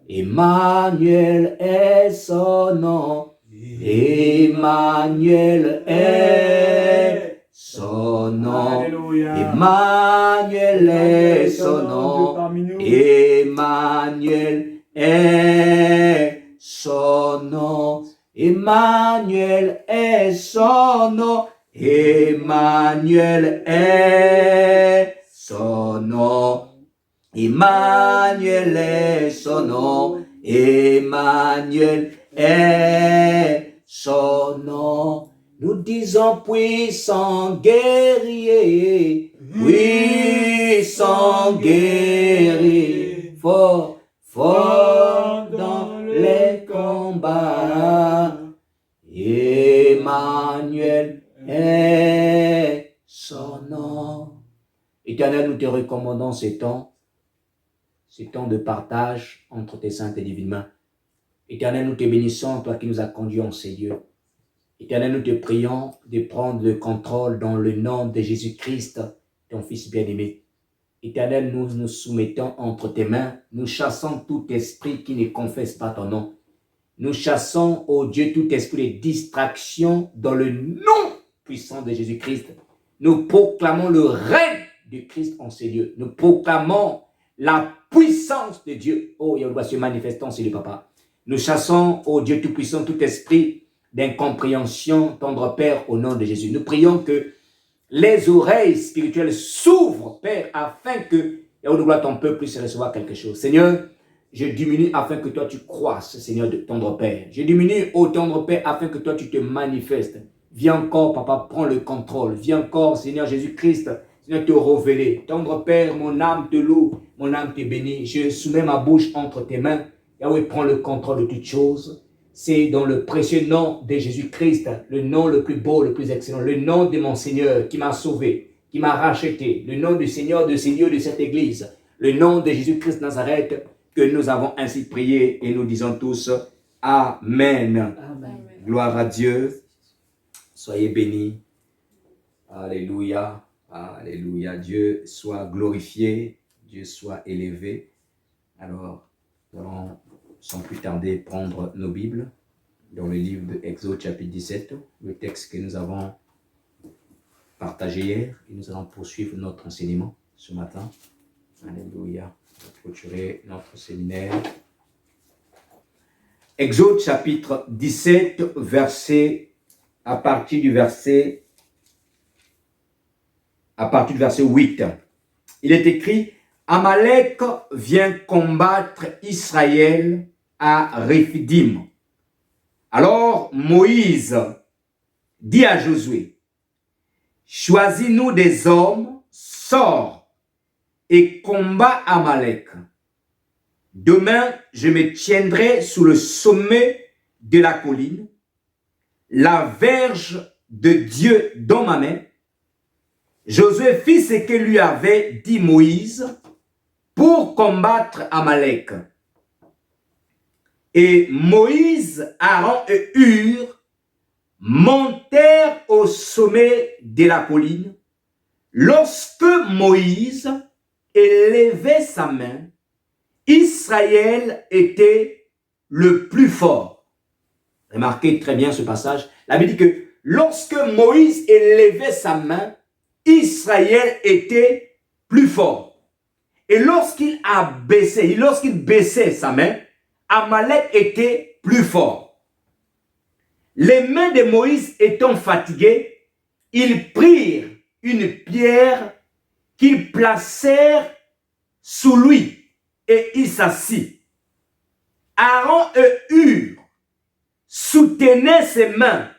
Emmanuel est son nom. Emmanuel est son nom. Emmanuel est son nom. Emmanuel est son nom. Emmanuel est son nom. Emmanuel est son nom. Emmanuel est son nom. Emmanuel est son nom. Nous disons puissant guerrier, puissant guerrier, fort, fort dans les combats. Emmanuel est son nom. Éternel, nous te recommandons ces temps de partage entre tes saintes et divines mains. Éternel, nous te bénissons, toi qui nous as conduits en ces lieux. Éternel, nous te prions de prendre le contrôle dans le nom de Jésus-Christ, ton Fils bien-aimé. Éternel, nous nous soumettons entre tes mains. Nous chassons tout esprit qui ne confesse pas ton nom. Nous chassons, ô Dieu, tout esprit de distraction dans le nom puissant de Jésus-Christ. Nous proclamons le règne de Christ en ces lieux. Nous proclamons la puissance de Dieu. Oh, il doit se manifester en ces lieux, papa. Nous chassons, ô Dieu tout-puissant, tout esprit d'incompréhension, tendre Père, au nom de Jésus. Nous prions que les oreilles spirituelles s'ouvrent, Père, afin que, et on doit ton peuple puisse recevoir quelque chose. Seigneur, je diminue afin que toi tu croisses, Seigneur, de tendre Père. Je diminue, ô tendre Père, afin que toi tu te manifestes. Viens encore, papa, prends le contrôle. Viens encore, Seigneur Jésus-Christ, Seigneur, te révéler. Tendre Père, mon âme te loue, mon âme te bénit. Je soumets ma bouche entre tes mains. Yahweh, prends le contrôle de toutes choses. C'est dans le précieux nom de Jésus-Christ, le nom le plus beau, le plus excellent, le nom de mon Seigneur qui m'a sauvé, qui m'a racheté, le nom du Seigneur de ces lieux, de cette église, le nom de Jésus-Christ Nazareth, que nous avons ainsi prié et nous disons tous Amen. Amen. Gloire à Dieu. Soyez bénis. Alléluia. Alléluia. Dieu soit glorifié. Dieu soit élevé. Alors, nous allons sans plus tarder prendre nos Bibles dans le livre de Exode chapitre 17, le texte que nous avons partagé hier. Et nous allons poursuivre notre enseignement ce matin. Alléluia. On va clôturer notre séminaire. Exode chapitre 17, à partir du verset 8. Il est écrit: Amalek vient combattre Israël à Rephidim. Alors Moïse dit à Josué: choisis-nous des hommes, sors et combat Amalek. Demain, je me tiendrai sous le sommet de la colline, la verge de Dieu dans ma main. Josué fit ce que lui avait dit Moïse pour combattre Amalek. Et Moïse, Aaron et Hur montèrent au sommet de la colline. Lorsque Moïse élevait sa main, Israël était le plus fort. Remarquez très bien ce passage. La Bible dit que lorsque Moïse élevait sa main, Israël était plus fort. Et lorsqu'il baissait sa main, Amalek était plus fort. Les mains de Moïse étant fatiguées, ils prirent une pierre qu'ils placèrent sous lui et il s'assit. Aaron et Hur soutenaient ses mains,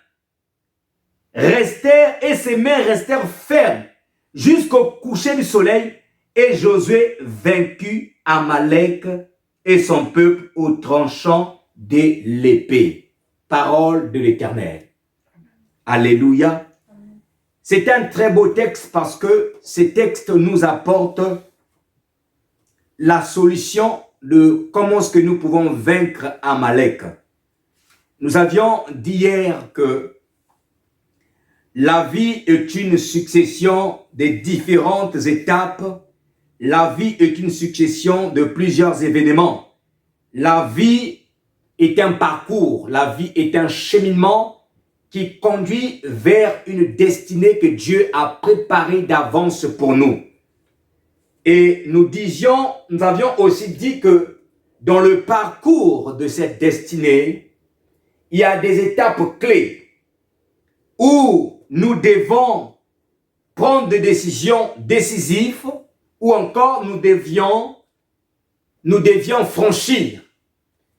et ses mains restèrent fermes jusqu'au coucher du soleil, et Josué vaincut Amalek et son peuple au tranchant de l'épée. Parole de l'Éternel. Alléluia. C'est un très beau texte parce que ce texte nous apporte la solution de comment est-ce que nous pouvons vaincre Amalek. Nous avions dit hier que la vie est une succession de différentes étapes. La vie est une succession de plusieurs événements. la vie est un parcours, la vie est un cheminement qui conduit vers une destinée que Dieu a préparée d'avance pour nous. Et nous avions aussi dit que dans le parcours de cette destinée, il y a des étapes clés où nous devons prendre des décisions décisives ou encore nous devions franchir.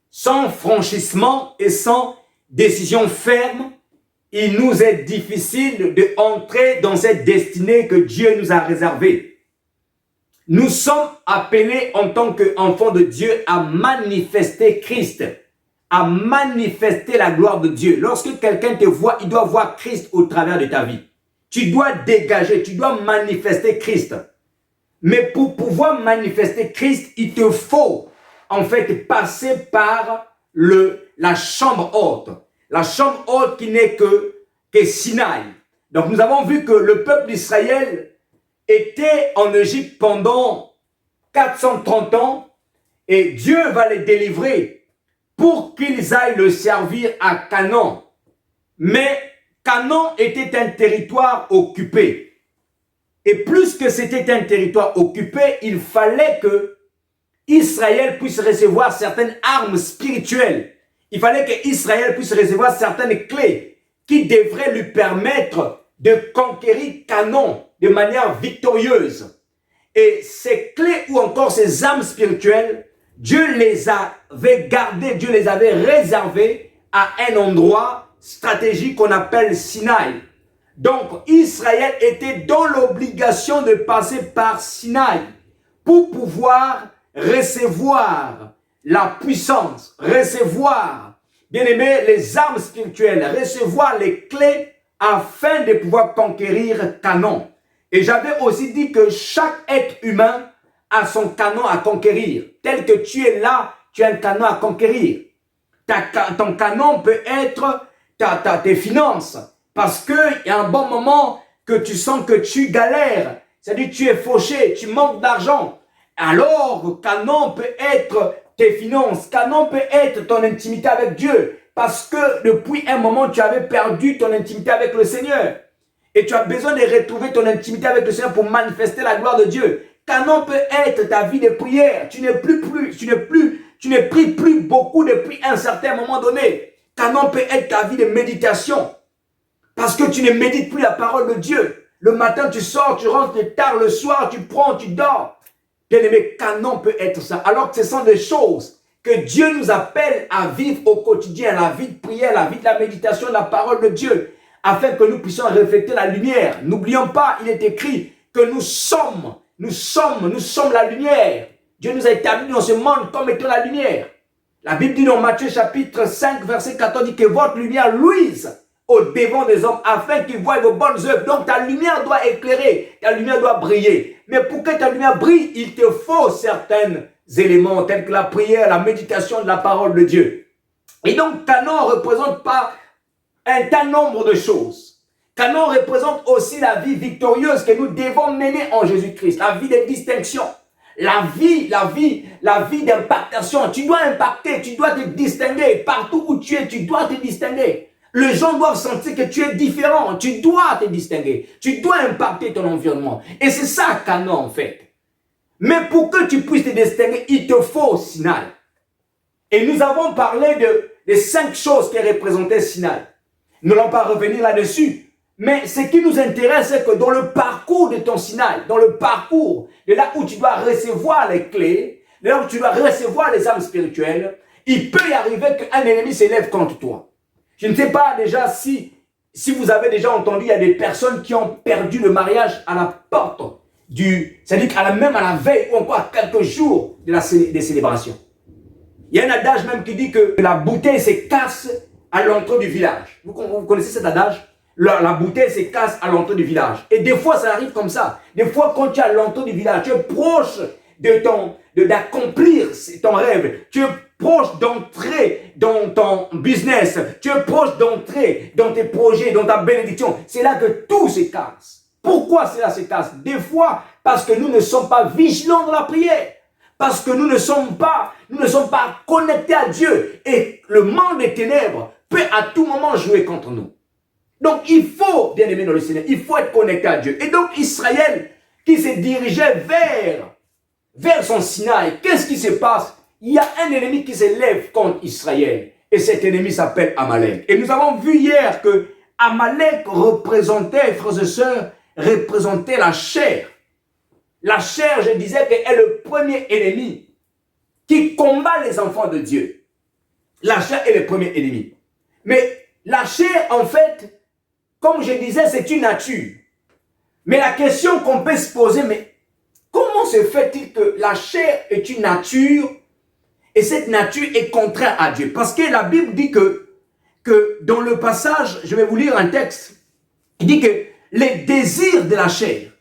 Sans franchissement et sans décision ferme, il nous est difficile d'entrer dans cette destinée que Dieu nous a réservée. Nous sommes appelés en tant qu'enfants de Dieu à manifester Christ, à manifester la gloire de Dieu. Lorsque quelqu'un te voit, il doit voir Christ au travers de ta vie. Tu dois dégager, tu dois manifester Christ. Mais pour pouvoir manifester Christ, il te faut en fait passer par la chambre haute. La chambre haute qui n'est que Sinaï. Donc nous avons vu que le peuple d'Israël était en Égypte pendant 430 ans et Dieu va les délivrer pour qu'ils aillent le servir à Canaan. Mais Canaan était un territoire occupé. Et plus que c'était un territoire occupé, il fallait que Israël puisse recevoir certaines armes spirituelles. Il fallait que Israël puisse recevoir certaines clés qui devraient lui permettre de conquérir Canaan de manière victorieuse. Et ces clés ou encore ces armes spirituelles, Dieu les avait gardées, Dieu les avait réservées à un endroit stratégique qu'on appelle Sinaï. Donc Israël était dans l'obligation de passer par Sinaï pour pouvoir recevoir la puissance, recevoir, bien aimé, les armes spirituelles, recevoir les clés afin de pouvoir conquérir Canaan. Et j'avais aussi dit que chaque être humain a son Canaan à conquérir. Tel que tu es là, tu as un Canaan à conquérir. Ton Canaan peut être tes finances. Parce qu'il y a un bon moment que tu sens que tu galères. C'est-à-dire que tu es fauché, tu manques d'argent. Alors, Canaan peut être tes finances. Canaan peut être ton intimité avec Dieu. Parce que depuis un moment, tu avais perdu ton intimité avec le Seigneur. Et tu as besoin de retrouver ton intimité avec le Seigneur pour manifester la gloire de Dieu. Canaan peut être ta vie de prière. Tu ne pries plus beaucoup depuis un certain moment donné. Canaan peut être ta vie de méditation. Parce que tu ne médites plus la parole de Dieu. Le matin, tu sors, tu rentres tard, le soir, tu prends, tu dors. Bien aimé, Canaan peut être ça. Alors que ce sont des choses que Dieu nous appelle à vivre au quotidien, la vie de prière, la vie de la méditation, la parole de Dieu, afin que nous puissions refléter la lumière. N'oublions pas, il est écrit que nous sommes la lumière. Dieu nous a établis dans ce monde comme étant la lumière. La Bible dit dans Matthieu chapitre 5, verset 14, dit que votre lumière luise au devant des hommes, afin qu'ils voient vos bonnes œuvres. Donc ta lumière doit éclairer, ta lumière doit briller. Mais pour que ta lumière brille, il te faut certains éléments, tels que la prière, la méditation de la parole de Dieu. Et donc Canaan ne représente pas un tas nombre de choses. Canaan représente aussi la vie victorieuse que nous devons mener en Jésus-Christ, la vie de distinction. La vie d'impactation. Tu dois impacter, tu dois te distinguer. Partout où tu es, tu dois te distinguer. Les gens doivent sentir que tu es différent. Tu dois te distinguer. Tu dois impacter ton environnement. Et c'est ça Canaan en fait. Mais pour que tu puisses te distinguer, il te faut Sinaï. Et nous avons parlé des 5 choses qui représentaient Sinaï. Nous n'allons pas revenir là-dessus. Mais ce qui nous intéresse, c'est que dans le parcours de ton Sinaï, dans le parcours de là où tu dois recevoir les clés, de là où tu dois recevoir les armes spirituelles, il peut y arriver qu'un ennemi s'élève contre toi. Je ne sais pas déjà si vous avez déjà entendu, il y a des personnes qui ont perdu le mariage à la porte c'est-à-dire même à la veille ou encore à quelques jours des célébrations. Il y a un adage même qui dit que la bouteille se casse à l'entrée du village. Vous connaissez cet adage? La bouteille se casse à l'entrée du village. Et des fois, ça arrive comme ça. Des fois, quand tu es à l'entrée du village, tu es proche d'accomplir ton rêve. Tu es proche d'entrer dans ton business. Tu es proche d'entrer dans tes projets, dans ta bénédiction. C'est là que tout se casse. Pourquoi cela se casse? Des fois, parce que nous ne sommes pas vigilants dans la prière. Parce que nous ne sommes pas connectés à Dieu. Et le monde des ténèbres peut à tout moment jouer contre nous. Donc il faut, bien aimé dans le Seigneur, il faut être connecté à Dieu. Et donc Israël qui se dirigeait vers son Sinaï, qu'est-ce qui se passe? Il y a un ennemi qui s'élève contre Israël. Et cet ennemi s'appelle Amalek. Et nous avons vu hier que Amalek représentait, frères et sœurs, représentait la chair. La chair, je disais, est le premier ennemi qui combat les enfants de Dieu. La chair est le premier ennemi. Mais la chair, en fait, comme je disais, c'est une nature. Mais la question qu'on peut se poser, mais comment se fait-il que la chair est une nature et cette nature est contraire à Dieu? Parce que la Bible dit que dans le passage, je vais vous lire un texte, il dit que les désirs de la chair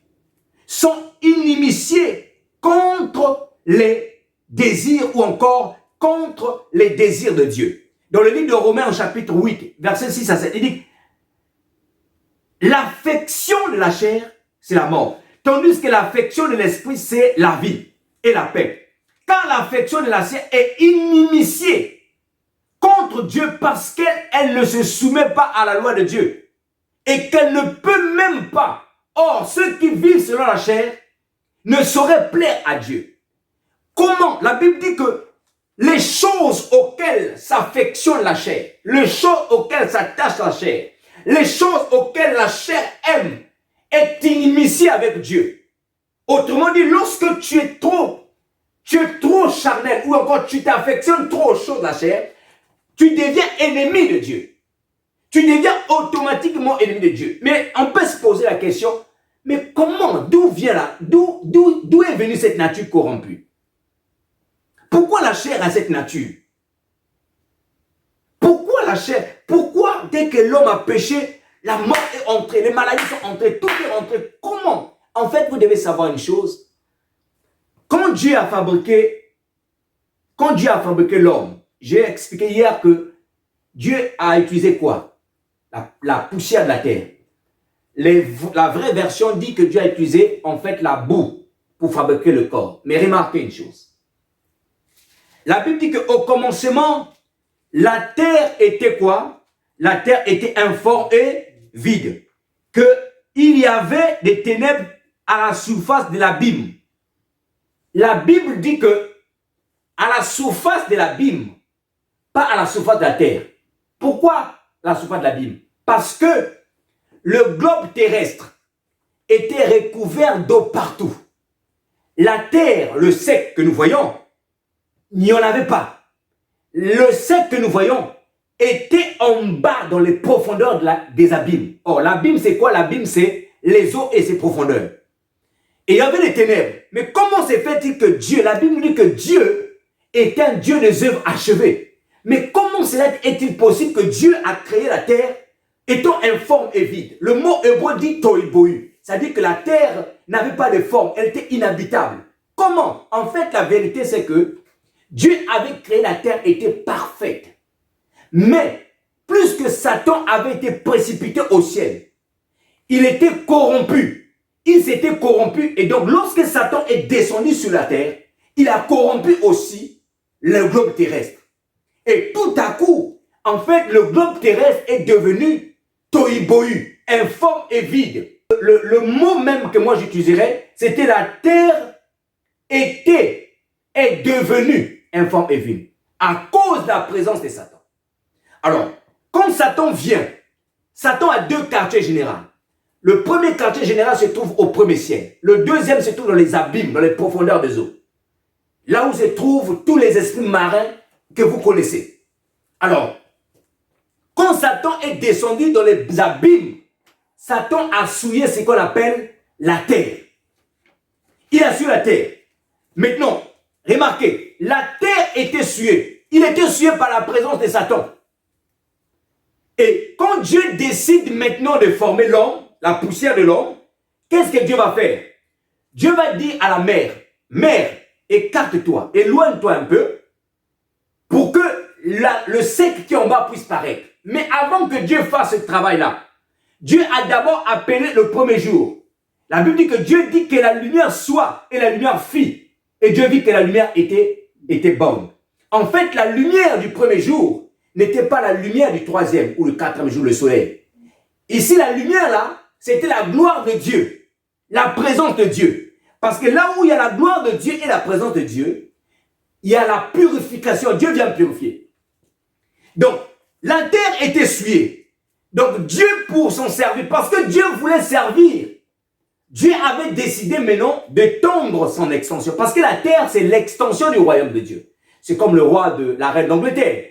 sont inimitiés contre les désirs ou encore contre les désirs de Dieu. Dans le livre de Romains, au chapitre 8, versets 6 à 7, il dit l'affection de la chair, c'est la mort. Tandis que l'affection de l'esprit, c'est la vie et la paix. Car l'affection de la chair est inimitiée contre Dieu parce qu'elle ne se soumet pas à la loi de Dieu. Et qu'elle ne peut même pas. Or, ceux qui vivent selon la chair ne sauraient plaire à Dieu. Comment? La Bible dit que les choses auxquelles s'affectionne la chair, les choses auxquelles s'attache la chair, les choses auxquelles la chair aime, est inimitié avec Dieu. Autrement dit, lorsque tu es trop charnel ou encore tu t'affectionnes trop aux choses de la chair, tu deviens ennemi de Dieu. Tu deviens automatiquement ennemi de Dieu. Mais on peut se poser la question, mais comment, d'où est venue cette nature corrompue? Pourquoi la chair a cette nature? Pourquoi la chair? Pourquoi dès que l'homme a péché, la mort est entrée, les maladies sont entrées, tout est rentré? Comment? En fait, vous devez savoir une chose. Quand Dieu a fabriqué l'homme, j'ai expliqué hier que Dieu a utilisé quoi? La poussière de la terre. La vraie version dit que Dieu a utilisé en fait la boue pour fabriquer le corps. Mais remarquez une chose. La Bible dit qu'au commencement, la terre était quoi? La terre était informe et vide. Qu'il y avait des ténèbres à la surface de l'abîme. La Bible dit que à la surface de l'abîme, pas à la surface de la terre. Pourquoi la surface de l'abîme? Parce que le globe terrestre était recouvert d'eau partout. La terre, le sec que nous voyons, il n'y en avait pas. Le sec que nous voyons était en bas dans les profondeurs des abîmes. Or, l'abîme, c'est quoi? L'abîme, c'est les eaux et ses profondeurs. Et il y avait des ténèbres. Mais comment se fait-il que Dieu, la Bible dit que Dieu est un Dieu des œuvres achevées. Mais comment cela est-il possible que Dieu a créé la terre étant informe et vide? Le mot hébreu dit tohu. Ça dit que la terre n'avait pas de forme, elle était inhabitable. Comment? En fait, la vérité, c'est que Dieu avait créé la terre, était parfaite. Mais, plus que Satan avait été précipité au ciel, il était corrompu. Il s'était corrompu. Et donc, lorsque Satan est descendu sur la terre, il a corrompu aussi le globe terrestre. Et tout à coup, en fait, le globe terrestre est devenu tohu, informe et vide. Le mot même que moi j'utiliserais, c'était la terre est devenue informe et vide à cause de la présence de Satan. Alors, quand Satan vient, Satan a deux quartiers généraux. Le premier quartier général se trouve au premier ciel. Le deuxième se trouve dans les abîmes, dans les profondeurs des eaux. Là où se trouvent tous les esprits marins que vous connaissez. Alors, quand Satan est descendu dans les abîmes, Satan a souillé ce qu'on appelle la terre. Il a souillé la terre. Maintenant, remarquez, la terre était souillée. Il était souillé par la présence de Satan. Et quand Dieu décide maintenant de former l'homme, la poussière de l'homme, qu'est-ce que Dieu va faire? Dieu va dire à la mer, mer, écarte-toi, éloigne-toi un peu, pour que le sec qui est en bas puisse paraître. Mais avant que Dieu fasse ce travail-là, Dieu a d'abord appelé le premier jour. La Bible dit que Dieu dit que la lumière soit et la lumière fit. Et Dieu vit que la lumière était bonne. En fait, la lumière du premier jour n'était pas la lumière du troisième ou le quatrième jour, le soleil. Ici, la lumière là, c'était la gloire de Dieu, la présence de Dieu. Parce que là où il y a la gloire de Dieu et la présence de Dieu, il y a la purification. Dieu vient purifier. Donc, la terre était souillée. Donc, Dieu pour s'en servir, parce que Dieu voulait servir, Dieu avait décidé maintenant d'étendre son extension. Parce que la terre, c'est l'extension du royaume de Dieu. C'est comme le roi de la reine d'Angleterre.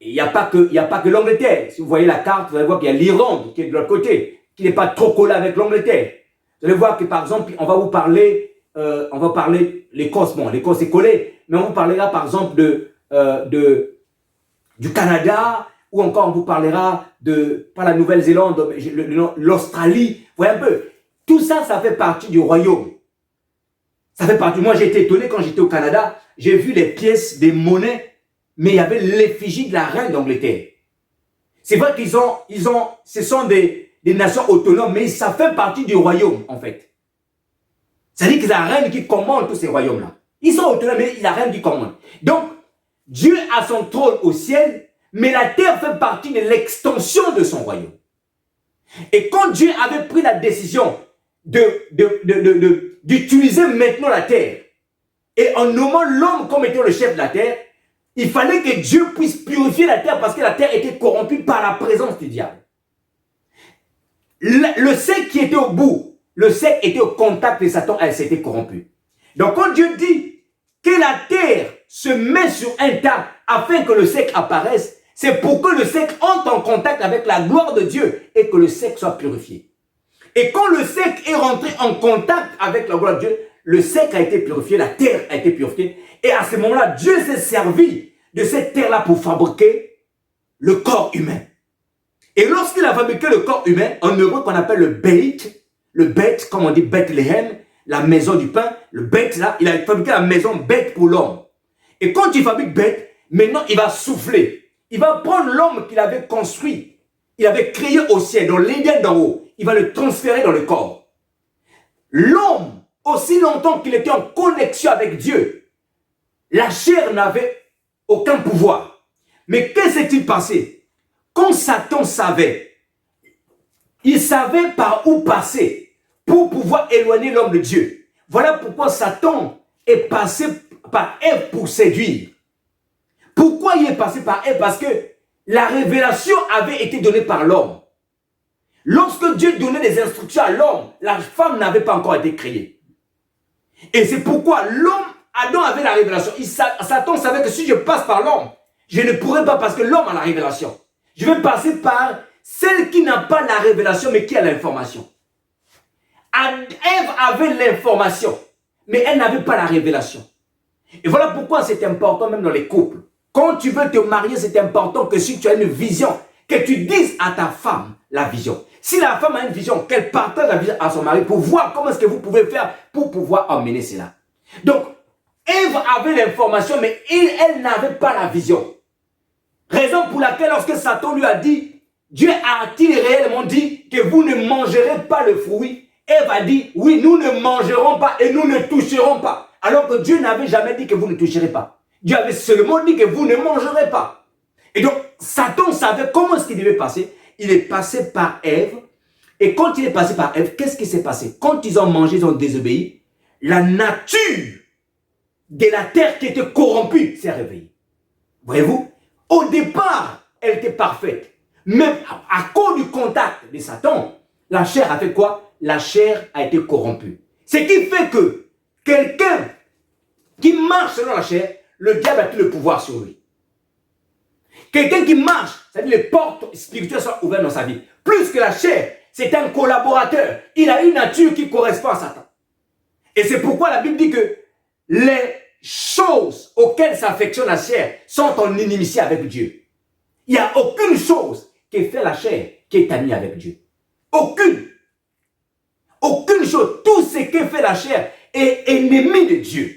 Il n'y a pas que l'Angleterre. Si vous voyez la carte, vous allez voir qu'il y a l'Irlande qui est de l'autre côté, qui n'est pas trop collé avec l'Angleterre. Vous allez voir que par exemple, on va vous parler, l'Écosse. Bon, l'Écosse est collée, mais on vous parlera par exemple du Canada, ou encore on vous parlera pas la Nouvelle-Zélande, l'Australie. Vous voyez un peu. Tout ça, ça fait partie du royaume. Ça fait partie. Moi, j'ai été étonné quand j'étais au Canada. J'ai vu les pièces des monnaies, mais il y avait l'effigie de la reine d'Angleterre. C'est vrai ce sont des nations autonomes, mais ça fait partie du royaume, en fait. C'est-à-dire que c'est la reine qui commande tous ces royaumes-là. Ils sont autonomes, mais c'est la reine qui commande. Donc, Dieu a son trône au ciel, mais la terre fait partie de l'extension de son royaume. Et quand Dieu avait pris la décision d'utiliser maintenant la terre, et en nommant l'homme comme étant le chef de la terre, il fallait que Dieu puisse purifier la terre parce que la terre était corrompue par la présence du diable. Le sec qui était au bout, le sec était au contact de Satan, elle s'était corrompue. Donc quand Dieu dit que la terre se met sur un tas afin que le sec apparaisse, c'est pour que le sec entre en contact avec la gloire de Dieu et que le sec soit purifié. Et quand le sec est rentré en contact avec la gloire de Dieu, le sec a été purifié, la terre a été purifiée. Et à ce moment-là, Dieu s'est servi de cette terre-là pour fabriquer le corps humain. Et lorsqu'il a fabriqué le corps humain, en hébreu qu'on appelle le beth, comme on dit Bethléem, la maison du pain, le beth là, il a fabriqué la maison beth pour l'homme. Et quand il fabrique beth, maintenant il va souffler. Il va prendre l'homme qu'il avait construit, il avait créé au ciel, dans l'Éden d'en haut. Il va le transférer dans le corps. L'homme, aussi longtemps qu'il était en connexion avec Dieu, la chair n'avait aucun pouvoir. Mais qu'est-ce qui s'est passé? Quand Satan savait, il savait par où passer pour pouvoir éloigner l'homme de Dieu. Voilà pourquoi Satan est passé par Ève pour séduire. Pourquoi il est passé par Ève? Parce que la révélation avait été donnée par l'homme. Lorsque Dieu donnait des instructions à l'homme, la femme n'avait pas encore été créée. Et c'est pourquoi l'homme, Adam avait la révélation. Satan savait que si je passe par l'homme, je ne pourrai pas parce que l'homme a la révélation. Je vais passer par celle qui n'a pas la révélation mais qui a l'information. Ève avait l'information, mais elle n'avait pas la révélation. Et voilà pourquoi c'est important même dans les couples. Quand tu veux te marier, c'est important que si tu as une vision, que tu dises à ta femme la vision. Si la femme a une vision, qu'elle partage la vision à son mari pour voir comment est-ce que vous pouvez faire pour pouvoir emmener cela. Donc, Ève avait l'information, mais elle n'avait pas la vision. Raison pour laquelle lorsque Satan lui a dit, Dieu a-t-il réellement dit que vous ne mangerez pas le fruit? Ève a dit, oui, nous ne mangerons pas et nous ne toucherons pas. Alors que Dieu n'avait jamais dit que vous ne toucherez pas. Dieu avait seulement dit que vous ne mangerez pas. Et donc, Satan savait comment est-ce qu'il devait passer. Il est passé par Ève. Et quand il est passé par Ève, qu'est-ce qui s'est passé? Quand ils ont mangé, ils ont désobéi. La nature de la terre qui était corrompue s'est réveillée. Voyez-vous? Au départ, elle était parfaite. Mais à cause du contact de Satan, la chair a fait quoi? La chair a été corrompue. Ce qui fait que quelqu'un qui marche selon la chair, le diable a tout le pouvoir sur lui. Quelqu'un qui marche, c'est-à-dire les portes spirituelles sont ouvertes dans sa vie. Plus que la chair, c'est un collaborateur. Il a une nature qui correspond à Satan. Et c'est pourquoi la Bible dit que les choses auxquelles s'affectionne la chair sont en inimitié avec Dieu. Il n'y a aucune chose qui fait la chair qui est amie avec Dieu. Aucune. Aucune chose. Tout ce qui fait la chair est ennemi de Dieu.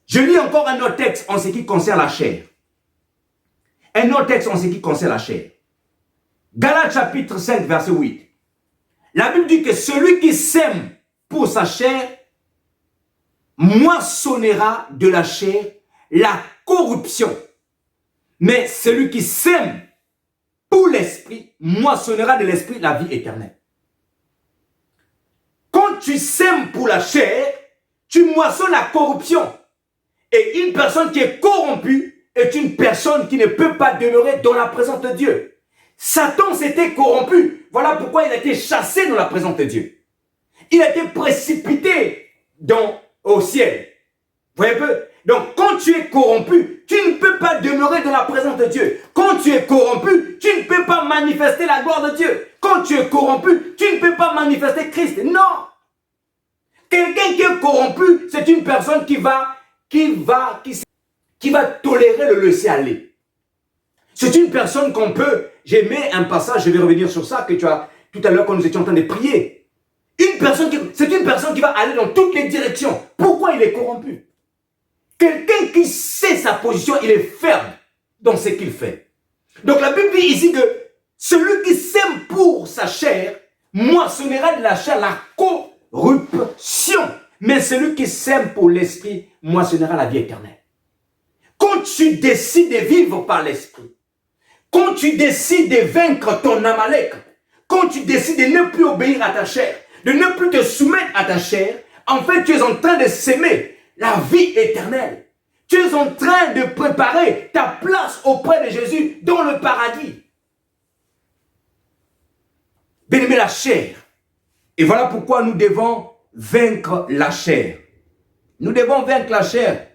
Je lis encore un autre texte en ce qui concerne la chair. Un autre texte en ce qui concerne la chair. Galates chapitre 5, verset 8. La Bible dit que celui qui sème pour sa chair moissonnera de la chair la corruption. Mais celui qui sème pour l'esprit moissonnera de l'esprit la vie éternelle. Quand tu sèmes pour la chair, tu moissonnes la corruption. Et une personne qui est corrompue est une personne qui ne peut pas demeurer dans la présence de Dieu. Satan s'était corrompu. Voilà pourquoi il a été chassé dans la présence de Dieu. Il a été précipité au ciel. Vous voyez un peu? Donc, quand tu es corrompu, tu ne peux pas demeurer dans la présence de Dieu. Quand tu es corrompu, tu ne peux pas manifester la gloire de Dieu. Quand tu es corrompu, tu ne peux pas manifester Christ. Non! Quelqu'un qui est corrompu, c'est une personne qui va tolérer le laisser aller. C'est une personne qu'on peut... J'ai mis un passage, je vais revenir sur ça, que tu as tout à l'heure quand nous étions en train de prier. C'est une personne qui va aller dans toutes les directions. Pourquoi il est corrompu? Quelqu'un qui sait sa position, il est ferme dans ce qu'il fait. Donc la Bible dit ici que celui qui sème pour sa chair moissonnera de la chair la corruption. Mais celui qui sème pour l'esprit moissonnera la vie éternelle. Quand tu décides de vivre par l'esprit, quand tu décides de vaincre ton Amalek, quand tu décides de ne plus obéir à ta chair, de ne plus te soumettre à ta chair, en fait, tu es en train de s'aimer la vie éternelle. Tu es en train de préparer ta place auprès de Jésus dans le paradis. Bien-aimé, la chair. Et voilà pourquoi nous devons vaincre la chair. Nous devons vaincre la chair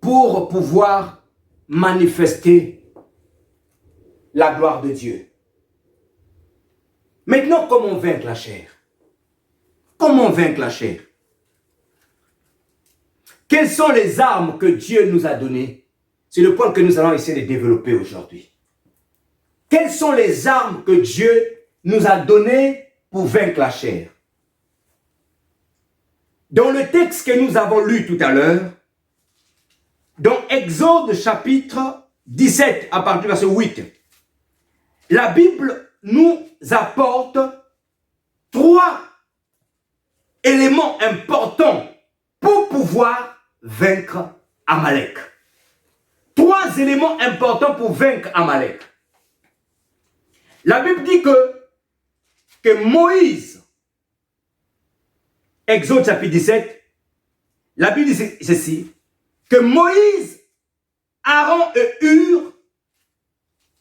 pour pouvoir manifester la gloire de Dieu. Maintenant, comment vaincre la chair? Comment vaincre la chair? Quelles sont les armes que Dieu nous a données? C'est le point que nous allons essayer de développer aujourd'hui. Quelles sont les armes que Dieu nous a données pour vaincre la chair? Dans le texte que nous avons lu tout à l'heure, dans Exode chapitre 17, à partir du verset 8, la Bible nous apporte 3 éléments importants pour pouvoir vaincre Amalek. 3 éléments importants pour vaincre Amalek. La Bible dit que Moïse, Exode chapitre 17, la Bible dit ceci, que Moïse, Aaron et Hur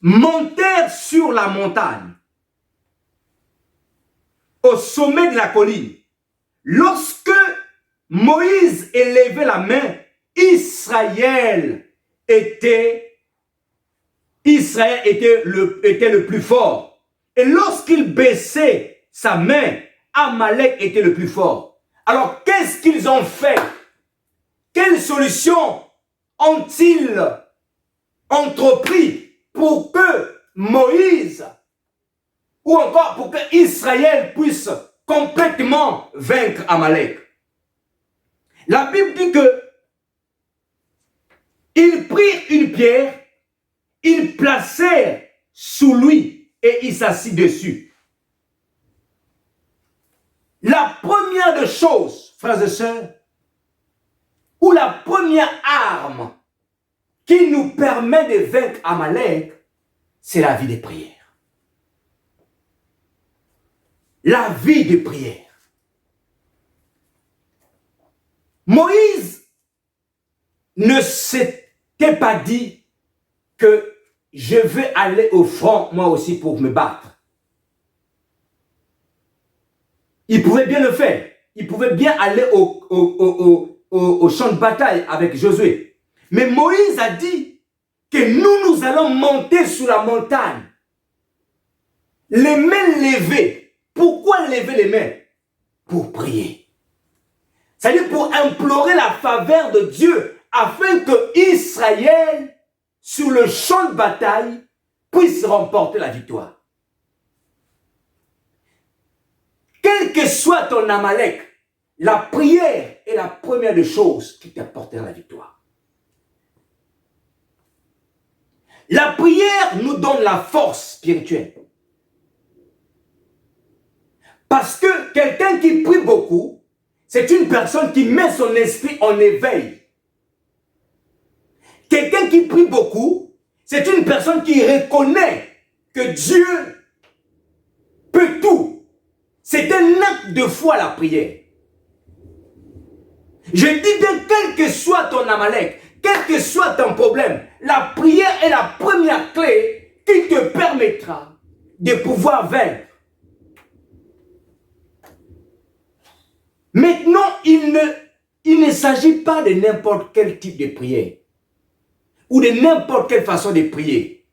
montèrent sur la montagne, au sommet de la colline. Lorsque Moïse élevait la main, Israël était le plus fort. Et lorsqu'il baissait sa main, Amalek était le plus fort. Alors, qu'est-ce qu'ils ont fait? Quelle solution ont-ils entrepris pour que Moïse, ou encore pour que Israël puisse complètement vaincre Amalek? La Bible dit que ils prirent une pierre, ils placèrent sous lui et il s'assit dessus. La première des choses, frères et sœurs, ou la première arme qui nous permet de vaincre Amalek, c'est la vie de prière. La vie de prière. Moïse ne s'était pas dit que je vais aller au front moi aussi pour me battre. Il pouvait bien le faire. Il pouvait bien aller au champ de bataille avec Josué. Mais Moïse a dit que nous allons monter sur la montagne. Les mains levées. Pourquoi lever les mains? Pour prier. C'est-à-dire pour implorer la faveur de Dieu afin que Israël, sur le champ de bataille, puisse remporter la victoire. Quel que soit ton Amalek, la prière est la première des choses qui t'apportera la victoire. La prière nous donne la force spirituelle. Parce que quelqu'un qui prie beaucoup, c'est une personne qui met son esprit en éveil. Quelqu'un qui prie beaucoup, c'est une personne qui reconnaît que Dieu peut tout. C'est un acte de foi, la prière. Je dis bien, quel que soit ton Amalek, quel que soit ton problème, la prière est la première clé qui te permettra de pouvoir vaincre. Maintenant, il ne s'agit pas de n'importe quel type de prière ou de n'importe quelle façon de prier.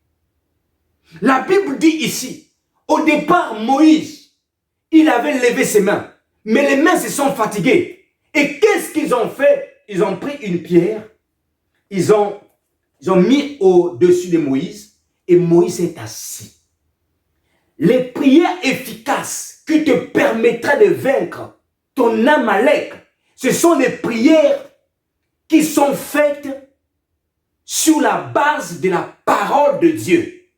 La Bible dit ici, au départ, Moïse, il avait levé ses mains, mais les mains se sont fatiguées. Et qu'est-ce qu'ils ont fait? Ils ont pris une pierre, ils ont mis au-dessus de Moïse, et Moïse est assis. Les prières efficaces qui te permettraient de vaincre ton Amalek, ce sont des prières qui sont faites sur la base de la parole de Dieu.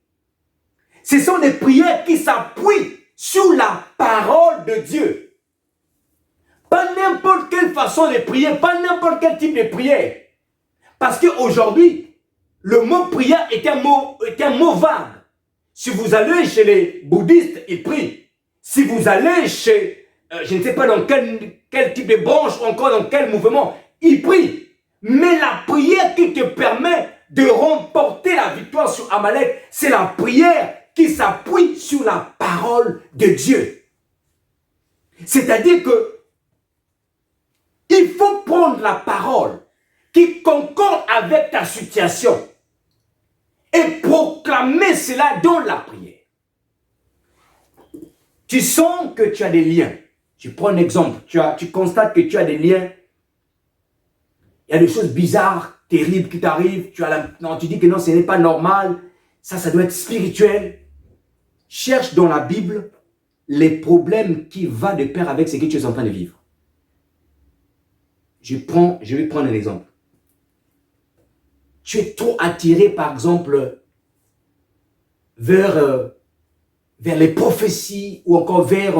Ce sont des prières qui s'appuient sur la parole de Dieu. Pas n'importe quelle façon de prier, pas n'importe quel type de prière. Parce qu'aujourd'hui, le mot prière est un mot vague. Si vous allez chez les bouddhistes, ils prient. Si vous allez chez, je ne sais pas dans quel type de branche ou encore dans quel mouvement, ils prient. Mais la prière qui te permet de remporter la victoire sur Amalek, c'est la prière qui s'appuie sur la parole de Dieu. C'est-à-dire que il faut prendre la parole qui concorde avec ta situation et proclamer cela dans la prière. Tu sens que tu as des liens. Je prends un exemple. Tu constates que tu as des liens. Il y a des choses bizarres, terribles qui t'arrivent. Tu dis que non, ce n'est pas normal. Ça doit être spirituel. Cherche dans la Bible les problèmes qui vont de pair avec ce que tu es en train de vivre. Je vais prendre un exemple. Tu es trop attiré, par exemple, vers les prophéties ou encore vers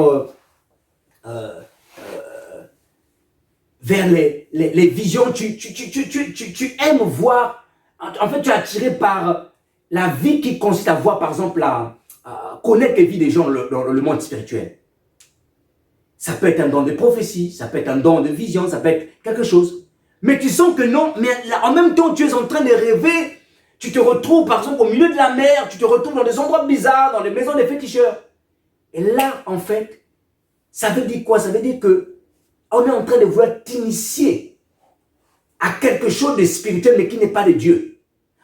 les visions. Tu aimes voir, en fait, tu es attiré par la vie qui consiste à voir, par exemple, à connaître les vies des gens dans le monde spirituel. Ça peut être un don de prophétie, ça peut être un don de vision, ça peut être quelque chose. Mais tu sens que non, mais en même temps, tu es en train de rêver. Tu te retrouves, par exemple, au milieu de la mer, tu te retrouves dans des endroits bizarres, dans les maisons des féticheurs. Et là, en fait, ça veut dire quoi? Ça veut dire que on est en train de vouloir t'initier à quelque chose de spirituel, mais qui n'est pas de Dieu.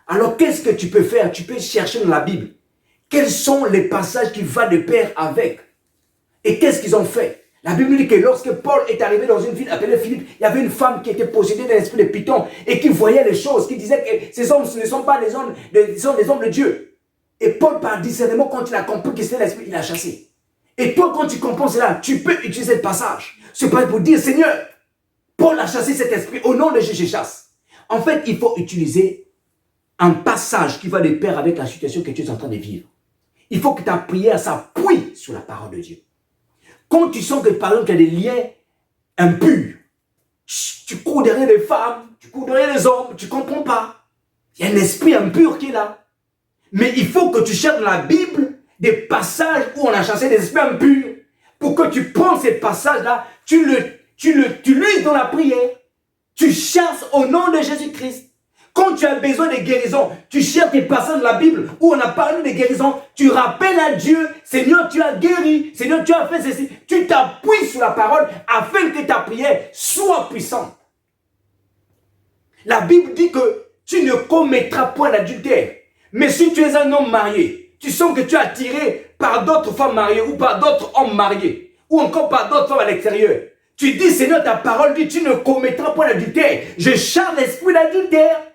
Alors, qu'est-ce que tu peux faire? Tu peux chercher dans la Bible. Quels sont les passages qui vont de pair avec? Et qu'est-ce qu'ils ont fait? La Bible dit que lorsque Paul est arrivé dans une ville appelée Philippe, il y avait une femme qui était possédée d'un esprit de python et qui voyait les choses, qui disait que ces hommes ne sont pas des hommes, sont des hommes de Dieu. Et Paul, par discernement, quand il a compris que c'était l'esprit, il a chassé. Et toi, quand tu comprends cela, tu peux utiliser le passage. C'est pas pour dire, Seigneur, Paul a chassé cet esprit, au nom de Jésus, je chasse. En fait, il faut utiliser un passage qui va de pair avec la situation que tu es en train de vivre. Il faut que ta prière s'appuie sur la parole de Dieu. Quand tu sens que, par exemple, il y a des liens impurs, tu cours derrière les femmes, tu cours derrière les hommes, tu ne comprends pas. Il y a un esprit impur qui est là. Mais il faut que tu cherches dans la Bible des passages où on a chassé des esprits impurs. Pour que tu prends ces passages-là, tu lises dans la prière. Tu chasses au nom de Jésus-Christ. Quand tu as besoin de guérison, tu cherches des passages de la Bible où on a parlé de guérison, tu rappelles à Dieu, Seigneur, tu as guéri, Seigneur, tu as fait ceci. Tu t'appuies sur la parole afin que ta prière soit puissante. La Bible dit que tu ne commettras point d'adultère. Mais si tu es un homme marié, tu sens que tu es attiré par d'autres femmes mariées ou par d'autres hommes mariés ou encore par d'autres femmes à l'extérieur. Tu dis, Seigneur, ta parole dit, tu ne commettras point d'adultère. Je chasse l'esprit d'adultère.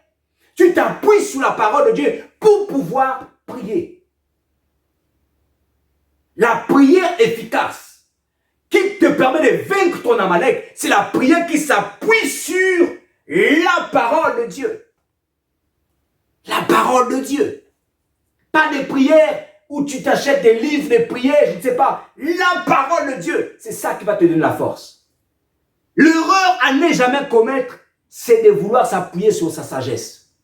Tu t'appuies sur la parole de Dieu pour pouvoir prier. La prière efficace qui te permet de vaincre ton Amalek, c'est la prière qui s'appuie sur la parole de Dieu. La parole de Dieu. Pas des prières où tu t'achètes des livres de prières, je ne sais pas. La parole de Dieu, c'est ça qui va te donner la force. L'erreur à ne jamais commettre, c'est de vouloir s'appuyer sur sa sagesse.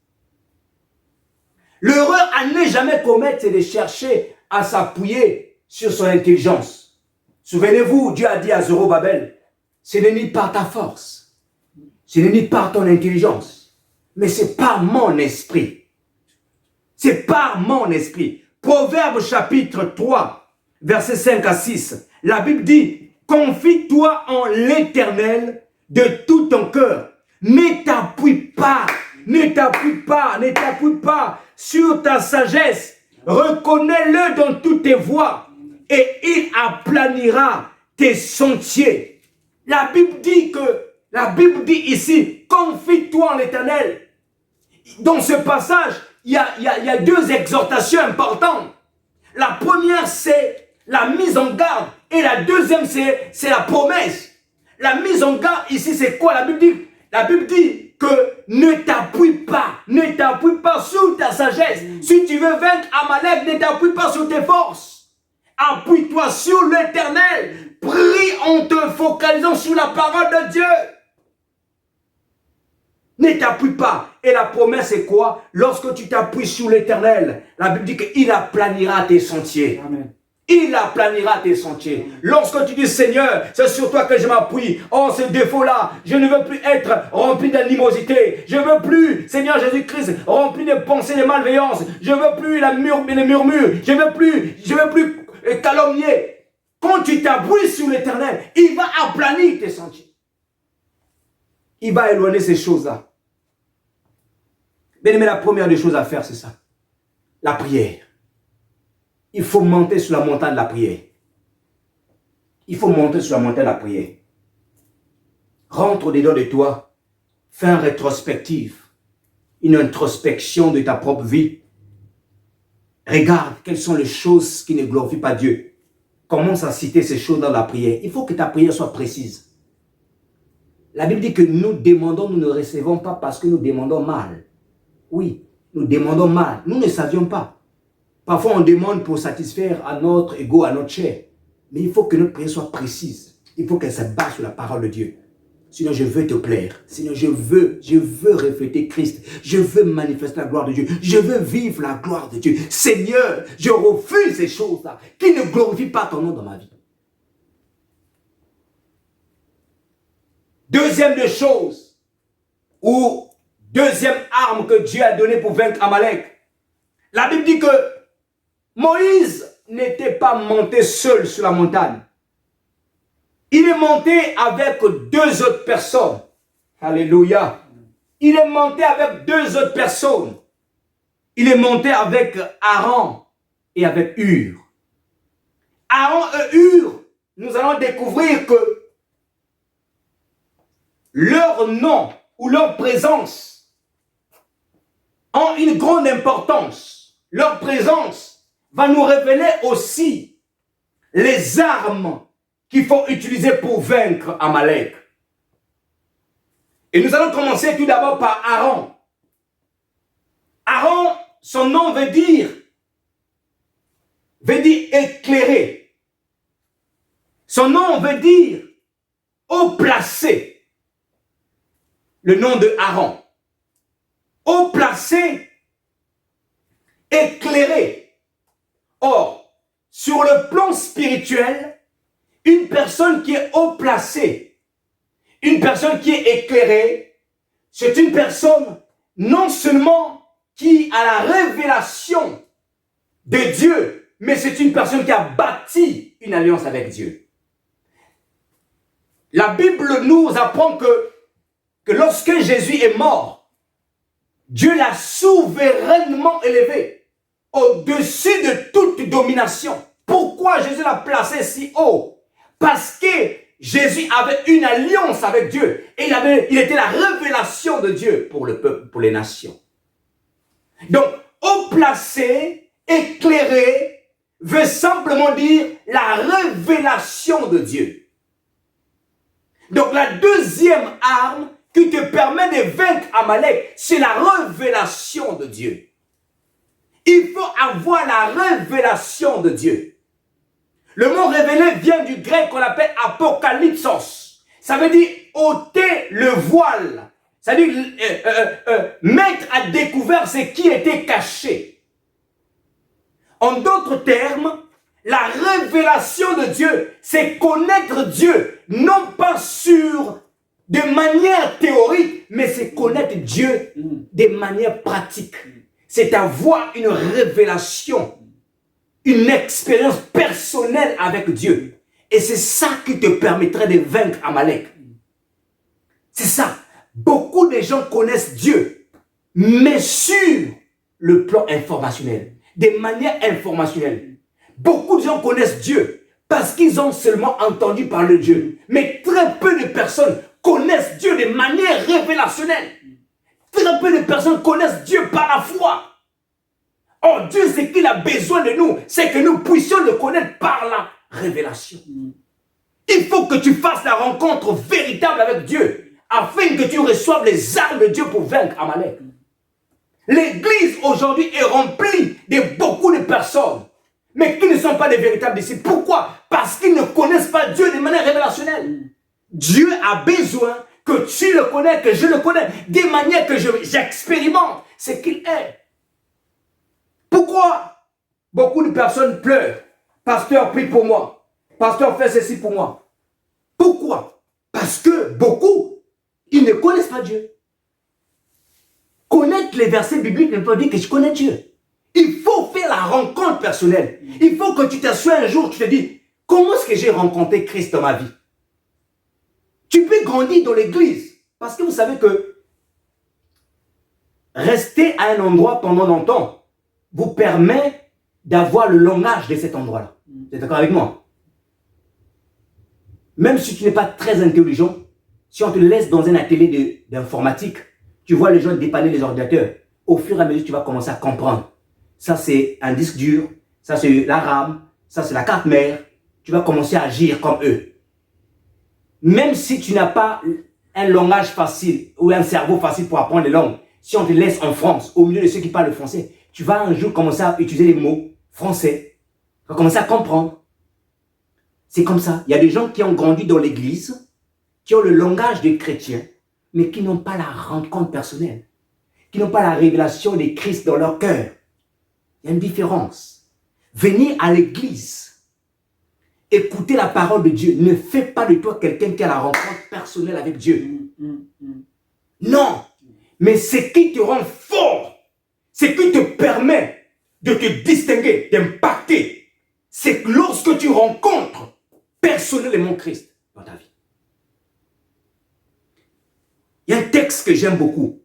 L'erreur à ne jamais commettre, c'est de chercher à s'appuyer sur son intelligence. Souvenez-vous, Dieu a dit à Zorobabel, ce n'est ni par ta force, ce n'est ni par ton intelligence, mais c'est par mon esprit. C'est par mon esprit. Proverbe chapitre 3, versets 5 à 6. La Bible dit, confie-toi en l'Éternel de tout ton cœur. Ne t'appuie pas sur ta sagesse. Reconnais-le dans toutes tes voies et il aplanira tes sentiers. La Bible dit ici, confie-toi en l'Éternel. Dans ce passage, il y a deux exhortations importantes. La première, c'est la mise en garde. Et la deuxième, c'est la promesse. La mise en garde, ici, c'est quoi? La Bible dit que ne t'appuie pas sur ta sagesse. Si tu veux vaincre Amalek, ne t'appuie pas sur tes forces. Appuie-toi sur l'Éternel. Prie en te focalisant sur la parole de Dieu. Ne t'appuie pas. Et la promesse, c'est quoi? Lorsque tu t'appuies sur l'Éternel, la Bible dit qu'il aplanira tes sentiers. Amen. Il aplanira tes sentiers. Lorsque tu dis, Seigneur, c'est sur toi que je m'appuie. Oh, ce défaut-là, je ne veux plus être rempli d'animosité. Je ne veux plus, Seigneur Jésus-Christ, rempli de pensées de malveillance. Je ne veux plus les murmures. Je ne veux plus calomnier. Quand tu t'appuies sur l'Éternel, il va aplanir tes sentiers. Il va éloigner ces choses-là. Bien aimé, la première des choses à faire, c'est ça. La prière. Il faut monter sur la montagne de la prière. Il faut monter sur la montagne de la prière. Rentre au-dedans de toi. Fais une rétrospective. Une introspection de ta propre vie. Regarde quelles sont les choses qui ne glorifient pas Dieu. Commence à citer ces choses dans la prière. Il faut que ta prière soit précise. La Bible dit que nous demandons, nous ne recevons pas parce que nous demandons mal. Oui, nous demandons mal. Nous ne savions pas. Parfois, on demande pour satisfaire à notre ego, à notre chair. Mais il faut que notre prière soit précise. Il faut qu'elle se base sur la parole de Dieu. Sinon, je veux te plaire. Sinon, je veux refléter Christ. Je veux manifester la gloire de Dieu. Je veux vivre la gloire de Dieu. Seigneur, je refuse ces choses-là qui ne glorifient pas ton nom dans ma vie. Deuxième des choses, ou deuxième arme que Dieu a donnée pour vaincre Amalek. La Bible dit que Moïse n'était pas monté seul sur la montagne. Il est monté avec deux autres personnes. Alléluia. Il est monté avec deux autres personnes. Il est monté avec Aaron et avec Hur. Aaron et Hur, nous allons découvrir que leur nom ou leur présence ont une grande importance. Leur présence va nous révéler aussi les armes qu'il faut utiliser pour vaincre Amalek. Et nous allons commencer tout d'abord par Aaron. Aaron, son nom veut dire éclairer. Son nom veut dire haut placé. Le nom de Aaron. Haut placé, éclairé. Or, sur le plan spirituel, une personne qui est haut placée, une personne qui est éclairée, c'est une personne non seulement qui a la révélation de Dieu, mais c'est une personne qui a bâti une alliance avec Dieu. La Bible nous apprend que lorsque Jésus est mort, Dieu l'a souverainement élevé au-dessus de toute domination. Pourquoi Jésus l'a placé si haut? Parce que Jésus avait une alliance avec Dieu et il était la révélation de Dieu pour le peuple, pour les nations. Donc, haut placé, éclairé, veut simplement dire la révélation de Dieu. Donc, la deuxième arme qui te permet de vaincre Amalek, c'est la révélation de Dieu. Il faut avoir la révélation de Dieu. Le mot révélé vient du grec qu'on appelle apokalypsos, Ça veut dire ôter le voile. Ça veut dire mettre à découvert ce qui était caché. En d'autres termes, la révélation de Dieu, c'est connaître Dieu, non pas de manière théorique, mais c'est connaître Dieu de manière pratique. C'est avoir une révélation, une expérience personnelle avec Dieu. Et c'est ça qui te permettrait de vaincre Amalek. C'est ça. Beaucoup de gens connaissent Dieu, mais sur le plan informationnel, de manière informationnelle. Beaucoup de gens connaissent Dieu parce qu'ils ont seulement entendu parler de Dieu. Mais très peu de personnes connaissent Dieu de manière révélationnelle. Très peu de personnes connaissent Dieu par la foi. Or, Dieu, ce qu'il a besoin de nous, c'est que nous puissions le connaître par la révélation. Il faut que tu fasses la rencontre véritable avec Dieu, afin que tu reçoives les armes de Dieu pour vaincre Amalek. L'église aujourd'hui est remplie de beaucoup de personnes, mais qui ne sont pas des véritables disciples. Pourquoi? Parce qu'ils ne connaissent pas Dieu de manière révélationnelle. Dieu a besoin que tu le connais, que je le connais, de manière que j'expérimente ce qu'il est. Pourquoi beaucoup de personnes pleurent? Pasteur, prie pour moi. Pasteur, fais ceci pour moi. Pourquoi? Parce que beaucoup, ils ne connaissent pas Dieu. Connaître les versets bibliques ne veut pas dire que je connais Dieu. Il faut faire la rencontre personnelle. Il faut que tu t'assoies un jour, tu te dis, comment est-ce que j'ai rencontré Christ dans ma vie? Tu peux grandir dans l'église. Parce que vous savez que rester à un endroit pendant longtemps vous permet d'avoir le langage de cet endroit-là. Vous êtes d'accord avec moi? Même si tu n'es pas très intelligent, si on te laisse dans un atelier d'informatique, tu vois les gens dépanner les ordinateurs. Au fur et à mesure, tu vas commencer à comprendre. Ça, c'est un disque dur. Ça, c'est la RAM. Ça, c'est la carte mère. Tu vas commencer à agir comme eux. Même si tu n'as pas un langage facile ou un cerveau facile pour apprendre les langues, si on te laisse en France, au milieu de ceux qui parlent le français, tu vas un jour commencer à utiliser les mots français. Tu vas commencer à comprendre. C'est comme ça. Il y a des gens qui ont grandi dans l'église, qui ont le langage des chrétiens, mais qui n'ont pas la rencontre personnelle, qui n'ont pas la révélation de Christ dans leur cœur. Il y a une différence. Venir à l'église, écouter la parole de Dieu, ne fait pas de toi quelqu'un qui a la rencontre personnelle avec Dieu. Non, mais ce qui te rend fort, ce qui te permet de te distinguer, d'impacter, c'est que lorsque tu rencontres personnellement Christ dans ta vie. Il y a un texte que j'aime beaucoup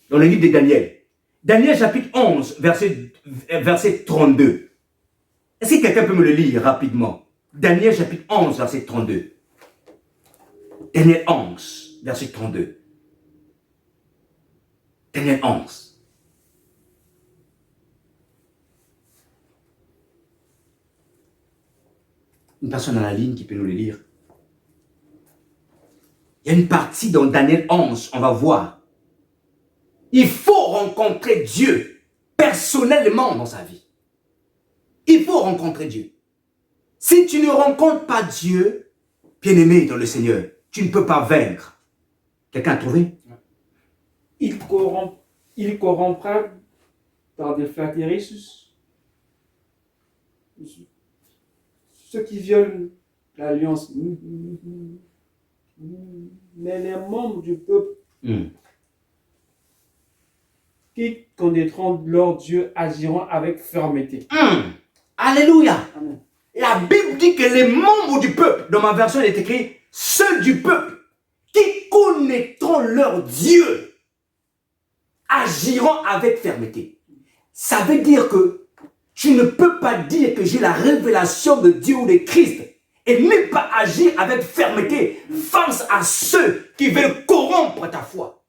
dans le livre de Daniel. Daniel chapitre 11, verset 32. Est-ce que quelqu'un peut me le lire rapidement? Daniel chapitre 11, verset 32. Daniel 11, verset 32. Daniel 11. Une personne à la ligne qui peut nous le lire. Il y a une partie dans Daniel 11, on va voir. Il faut rencontrer Dieu personnellement dans sa vie. Il faut rencontrer Dieu. Si tu ne rencontres pas Dieu, bien-aimé dans le Seigneur, tu ne peux pas vaincre. Quelqu'un a trouvé? Il corrompra par des flatteries ceux qui violent l'alliance. Mais les membres du peuple qui connaîtront leur Dieu agiront avec fermeté. Alléluia. Amen. La Bible dit que les membres du peuple, dans ma version il est écrit, ceux du peuple qui connaîtront leur Dieu agiront avec fermeté. Ça veut dire que tu ne peux pas dire que j'ai la révélation de Dieu ou de Christ et ne pas agir avec fermeté face à ceux qui veulent corrompre ta foi,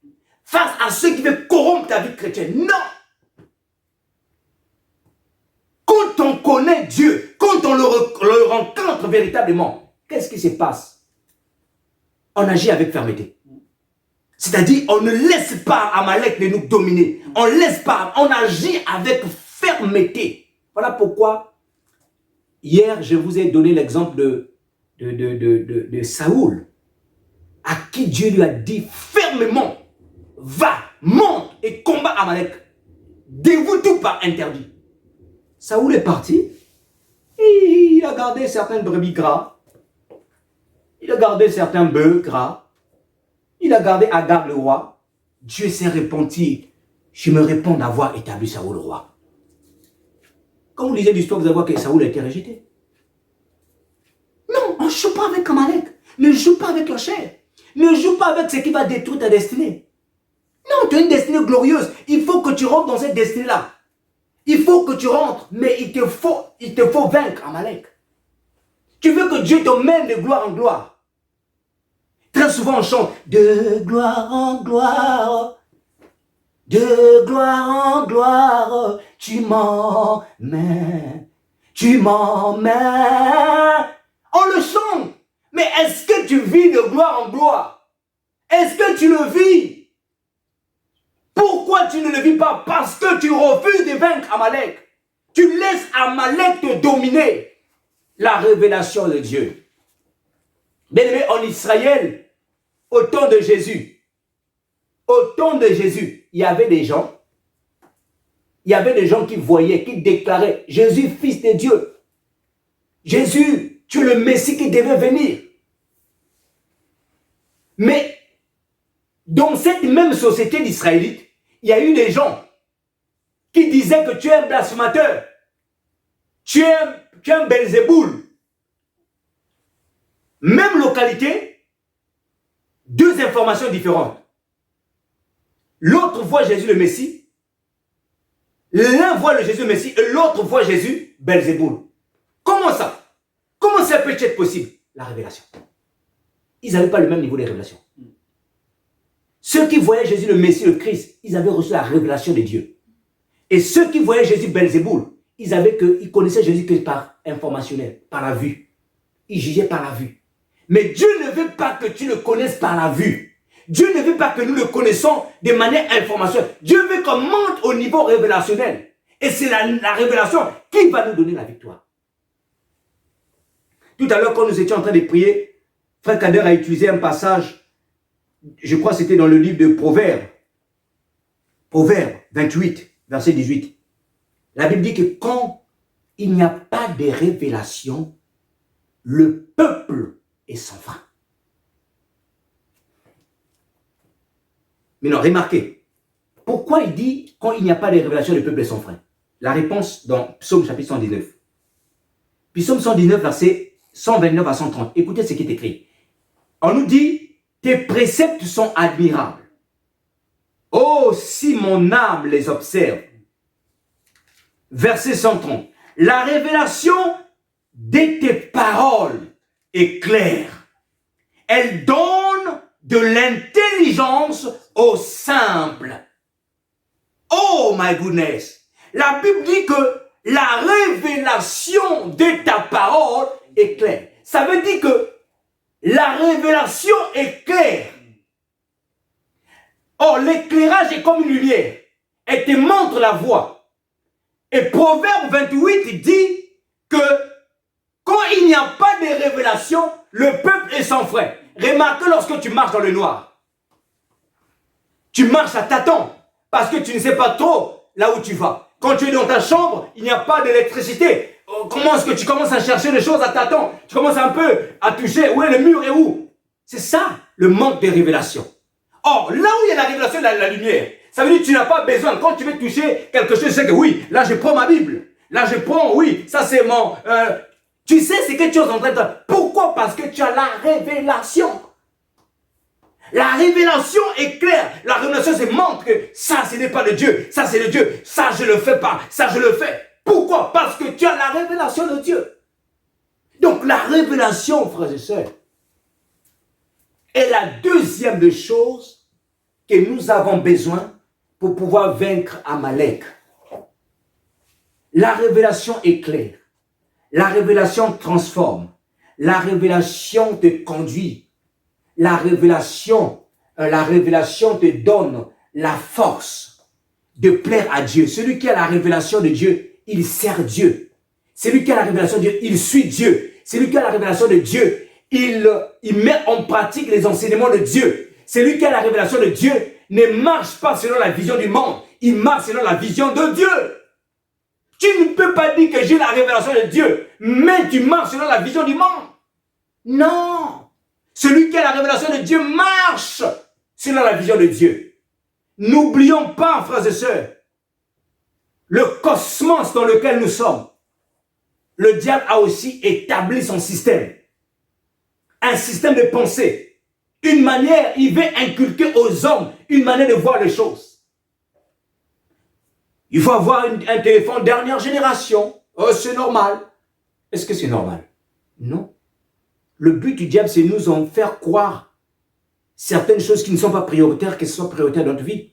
face à ceux qui veulent corrompre ta vie chrétienne. Non! Quand on connaît Dieu, quand on le rencontre véritablement, qu'est-ce qui se passe? On agit avec fermeté. C'est-à-dire, on ne laisse pas Amalek de nous dominer. On ne laisse pas, on agit avec fermeté. Voilà pourquoi, hier, je vous ai donné l'exemple de Saoul. à qui Dieu lui a dit fermement, va, monte et combat Amalek. Dévoue tout par interdit. Saoul est parti. Et il a gardé certaines brebis gras. Il a gardé certains bœufs gras. Il a gardé Agag le roi. Dieu s'est repenti. Je me réponds d'avoir établi Saoul le roi. Quand vous lisez l'histoire, vous allez voir que Saoul a été rejeté. Non, on ne joue pas avec Amalek. Ne joue pas avec la chair. Ne joue pas avec ce qui va détruire ta destinée. Non, tu as une destinée glorieuse. Il faut que tu rentres dans cette destinée-là. Il faut que tu rentres, mais il te faut vaincre Amalek. Tu veux que Dieu te mène de gloire en gloire. Très souvent on chante de gloire en gloire, de gloire en gloire, tu m'emmènes, tu m'emmènes. On le chante, mais est-ce que tu vis de gloire en gloire? Est-ce que tu le vis? Pourquoi tu ne le vis pas? Parce que tu refuses de vaincre Amalek. Tu laisses Amalek te dominer. La révélation de Dieu. Bien-aimé, en Israël, au temps de Jésus, il y avait des gens qui voyaient, qui déclaraient, Jésus, fils de Dieu. Jésus, tu es le Messie qui devait venir. Mais, dans cette même société d'Israélites, il y a eu des gens qui disaient que tu es un blasphémateur. Tu es un Belzéboul. Même localité, deux informations différentes. L'autre voit Jésus le Messie. L'un voit le Jésus le Messie et l'autre voit Jésus Belzéboul. Comment ça? Comment ça peut être possible? La révélation. Ils n'avaient pas le même niveau de révélation. Ceux qui voyaient Jésus le Messie, le Christ, ils avaient reçu la révélation de Dieu. Et ceux qui voyaient Jésus Belzéboul, ils connaissaient Jésus que par informationnel, par la vue. Ils jugeaient par la vue. Mais Dieu ne veut pas que tu le connaisses par la vue. Dieu ne veut pas que nous le connaissons de manière informationnelle. Dieu veut qu'on monte au niveau révélationnel. Et c'est la révélation qui va nous donner la victoire. Tout à l'heure, quand nous étions en train de prier, Frère Kader a utilisé un passage, je crois que c'était dans le livre de Proverbes. Proverbes 28, verset 18. La Bible dit que quand il n'y a pas de révélation, le peuple est sans frein. Mais non, remarquez, pourquoi il dit quand il n'y a pas de révélation, le peuple est sans frein? La réponse dans Psaume chapitre 119. Psaume 119, verset 129 à 130. Écoutez ce qui est écrit. On nous dit, tes préceptes sont admirables. Oh, si mon âme les observe. Verset 130. La révélation de tes paroles est claire. Elle donne de l'intelligence aux simples. Oh my goodness. La Bible dit que la révélation de ta parole est claire. Ça veut dire que la révélation est claire. Or, l'éclairage est comme une lumière. Elle te montre la voie. Et Proverbe 28 dit que quand il n'y a pas de révélation, le peuple est sans frein. Remarquez lorsque tu marches dans le noir. Tu marches à tâtons parce que tu ne sais pas trop là où tu vas. Quand tu es dans ta chambre, il n'y a pas d'électricité. Comment est-ce que tu commences à chercher les choses à tâtons? Tu commences un peu à toucher où est le mur et où? C'est ça le manque de révélation. Or, là où il y a la révélation de la lumière, ça veut dire que tu n'as pas besoin. Quand tu veux toucher quelque chose, tu sais que oui, là je prends ma Bible. Là je prends, oui, ça c'est mon... tu sais ce que tu es en train de faire. Pourquoi? Parce que tu as la révélation. La révélation est claire. La révélation, c'est montre que ça, ce n'est pas de Dieu. Ça, c'est de Dieu. Ça, je ne le fais pas. Ça, je le fais. Pourquoi? Parce que tu as la révélation de Dieu. Donc, la révélation, frères et sœurs, est la deuxième des choses que nous avons besoin pour pouvoir vaincre Amalek. La révélation est claire. La révélation transforme. La révélation te conduit. La révélation te donne la force de plaire à Dieu. Celui qui a la révélation de Dieu, il sert Dieu. Celui qui a la révélation de Dieu, il suit Dieu. Celui qui a la révélation de Dieu, il met en pratique les enseignements de Dieu. Celui qui a la révélation de Dieu ne marche pas selon la vision du monde. Il marche selon la vision de Dieu. Tu ne peux pas dire que j'ai la révélation de Dieu, mais tu marches selon la vision du monde. Non. Celui qui a la révélation de Dieu marche selon la vision de Dieu. N'oublions pas, frères et sœurs, le cosmos dans lequel nous sommes. Le diable a aussi établi son système. Un système de pensée. Une manière, il veut inculquer aux hommes une manière de voir les choses. Il faut avoir un téléphone dernière génération. Oh, c'est normal. Est-ce que c'est normal? Non. Le but du diable, c'est nous en faire croire certaines choses qui ne sont pas prioritaires, qu'elles soient prioritaires dans notre vie.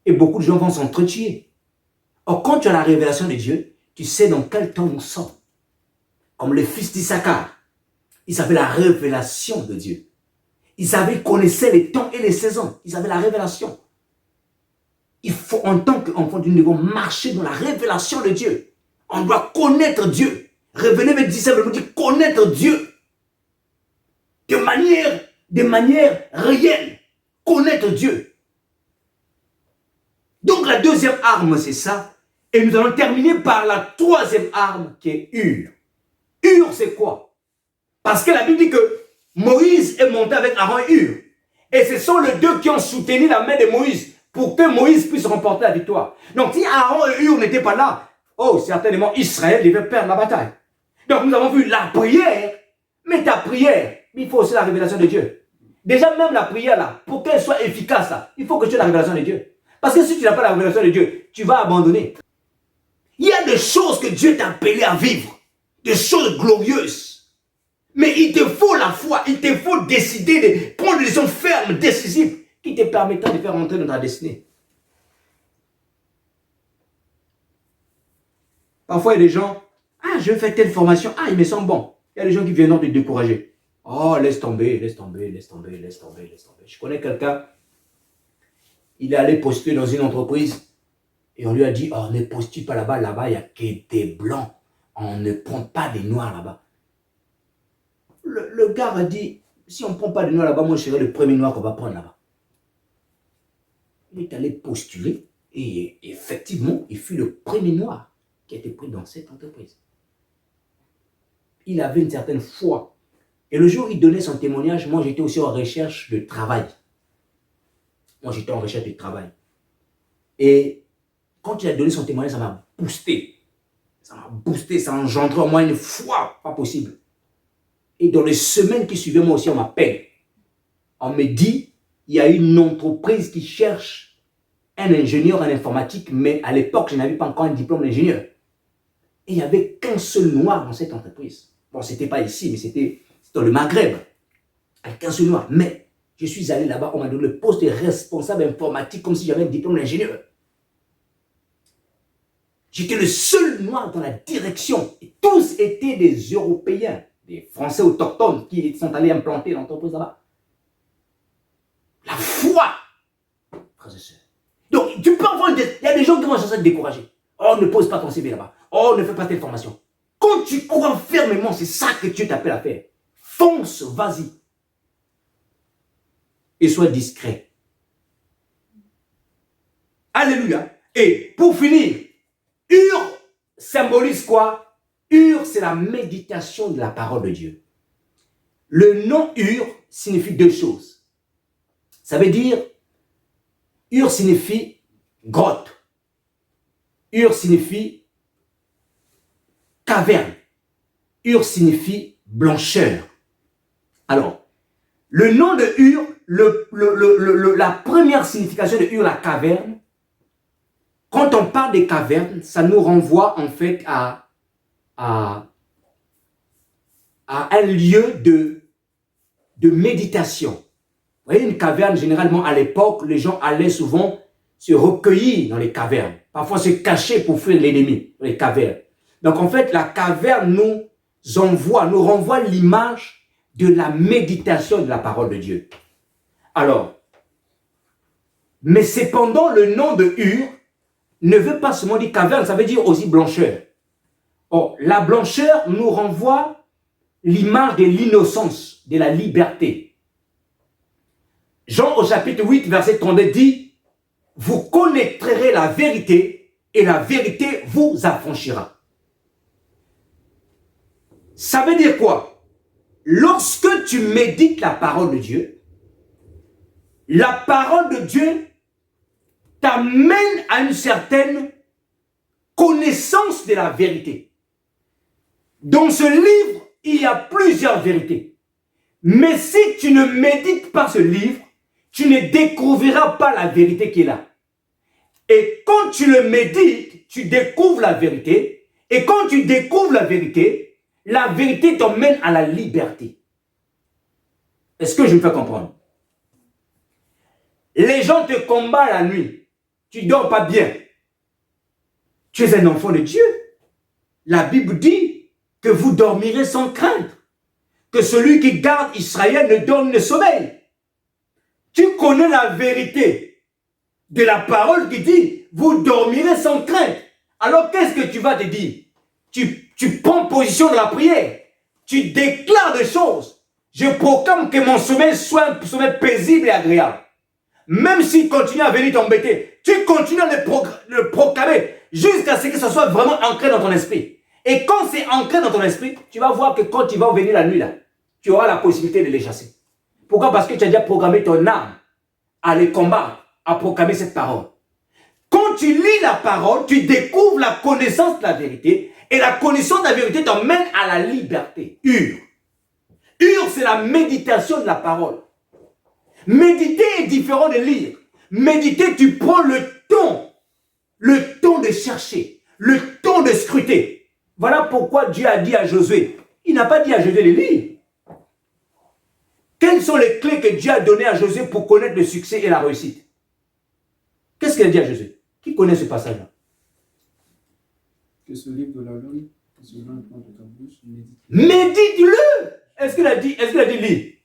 Et beaucoup de gens vont s'entretuer. Or, quand tu as la révélation de Dieu, tu sais dans quel temps nous sommes. Comme le fils d'Issachar. Ils avaient la révélation de Dieu. Ils connaissaient les temps et les saisons. Ils avaient la révélation. Il faut, en tant qu'enfant de Dieu, nous devons marcher dans la révélation de Dieu. On doit connaître Dieu. Révéler mes disciples nous dit connaître Dieu. De manière réelle. Connaître Dieu. Donc la deuxième arme, c'est ça. Et nous allons terminer par la troisième arme qui est Hur. Hur, c'est quoi? Parce que la Bible dit que Moïse est monté avec Aaron et Hur. Et ce sont les deux qui ont soutenu la main de Moïse pour que Moïse puisse remporter la victoire. Donc si Aaron et Hur n'étaient pas là, oh, certainement Israël devait perdre la bataille. Donc nous avons vu la prière, mais ta prière, il faut aussi la révélation de Dieu. Déjà même la prière là, pour qu'elle soit efficace là, il faut que tu aies la révélation de Dieu. Parce que si tu n'as pas la révélation de Dieu, tu vas abandonner. Il y a des choses que Dieu t'a appelé à vivre. Des choses glorieuses. Mais il te faut la foi, il te faut décider de prendre des décisions fermes, décisives, qui te permettent de faire entrer dans ta destinée. Parfois, il y a des gens, ah, je vais faire telle formation, ah, il me semble bon. Il y a des gens qui viennent te décourager. Oh, laisse tomber, laisse tomber, laisse tomber, laisse tomber, laisse tomber. Je connais quelqu'un, il est allé postuler dans une entreprise et on lui a dit, oh, ne postule pas là-bas, là-bas, il n'y a que des blancs. On ne prend pas des noirs là-bas. Le gars a dit, si on ne prend pas des noirs là-bas, moi je serai le premier noir qu'on va prendre là-bas. Il est allé postuler et effectivement, il fut le premier noir qui a été pris dans cette entreprise. Il avait une certaine foi. Et le jour où il donnait son témoignage, moi j'étais aussi en recherche de travail. Et quand il a donné son témoignage, ça m'a boosté. Ça m'a boosté, ça a engendré en moi une foi, pas possible. Et dans les semaines qui suivaient, moi aussi, on m'appelle. On me dit, il y a une entreprise qui cherche un ingénieur en informatique, mais à l'époque, je n'avais pas encore un diplôme d'ingénieur. Et il n'y avait qu'un seul noir dans cette entreprise. Bon, ce n'était pas ici, mais c'était dans le Maghreb. Avec qu'un seul noir. Mais je suis allé là-bas, on m'a donné le poste de responsable informatique comme si j'avais un diplôme d'ingénieur. J'étais le seul noir dans la direction. Et tous étaient des Européens, des Français autochtones qui sont allés implanter l'entreprise là-bas. La foi, frères et sœurs. Donc, tu peux avoir il y a des gens qui vont chercher à te décourager. Oh, ne pose pas ton CV là-bas. Oh, ne fais pas telle formation. Quand tu crois fermement, c'est ça que Dieu t'appelle à faire. Fonce, vas-y. Et sois discret. Alléluia. Et pour finir, Hur symbolise quoi? Hur, c'est la méditation de la parole de Dieu. Le nom Hur signifie deux choses. Ça veut dire, Hur signifie grotte. Hur signifie caverne. Hur signifie blancheur. Alors, le nom de Hur, la première signification de Hur, la caverne, quand on parle des cavernes, ça nous renvoie en fait à un lieu de méditation. Vous voyez, une caverne, généralement à l'époque, les gens allaient souvent se recueillir dans les cavernes. Parfois se cacher pour fuir l'ennemi dans les cavernes. Donc en fait, la caverne nous renvoie l'image de la méditation de la parole de Dieu. Alors, mais cependant, le nom de Hur ne veut pas seulement dire caverne, ça veut dire aussi blancheur. Or, la blancheur nous renvoie l'image de l'innocence, de la liberté. Jean au chapitre 8, verset 32 dit, « Vous connaîtrez la vérité et la vérité vous affranchira. » Ça veut dire quoi? Lorsque tu médites la parole de Dieu, la parole de Dieu t'amène à une certaine connaissance de la vérité. Dans ce livre, il y a plusieurs vérités. Mais si tu ne médites pas ce livre, tu ne découvriras pas la vérité qui est là. Et quand tu le médites, tu découvres la vérité. Et quand tu découvres la vérité t'emmène à la liberté. Est-ce que je me fais comprendre? Les gens te combattent la nuit. Tu ne dors pas bien. Tu es un enfant de Dieu. La Bible dit que vous dormirez sans crainte. Que celui qui garde Israël ne donne le sommeil. Tu connais la vérité de la parole qui dit vous dormirez sans crainte. Alors qu'est-ce que tu vas te dire? Tu prends position de la prière. Tu déclares des choses. Je proclame que mon sommeil soit un sommeil paisible et agréable. Même s'il continue à venir t'embêter, tu continues à le proclamer jusqu'à ce que ce soit vraiment ancré dans ton esprit. Et quand c'est ancré dans ton esprit, tu vas voir que quand il va venir la nuit là, tu auras la possibilité de les chasser. Pourquoi? Parce que tu as déjà programmé ton âme à les combattre, à proclamer cette parole. Quand tu lis la parole, tu découvres la connaissance de la vérité. Et la connaissance de la vérité t'emmène à la liberté. C'est la méditation de la parole. Méditer est différent de lire. Méditer, tu prends le temps de chercher, le temps de scruter. Voilà pourquoi Dieu a dit à Josué, il n'a pas dit à Josué de lire. Quelles sont les clés que Dieu a données à Josué pour connaître le succès et la réussite? Qu'est-ce qu'il a dit à Josué? Qui connaît ce passage-là? Que ce livre de la loi, que ce livre de ta bouche, médite-le. Est-ce qu'il a dit lis?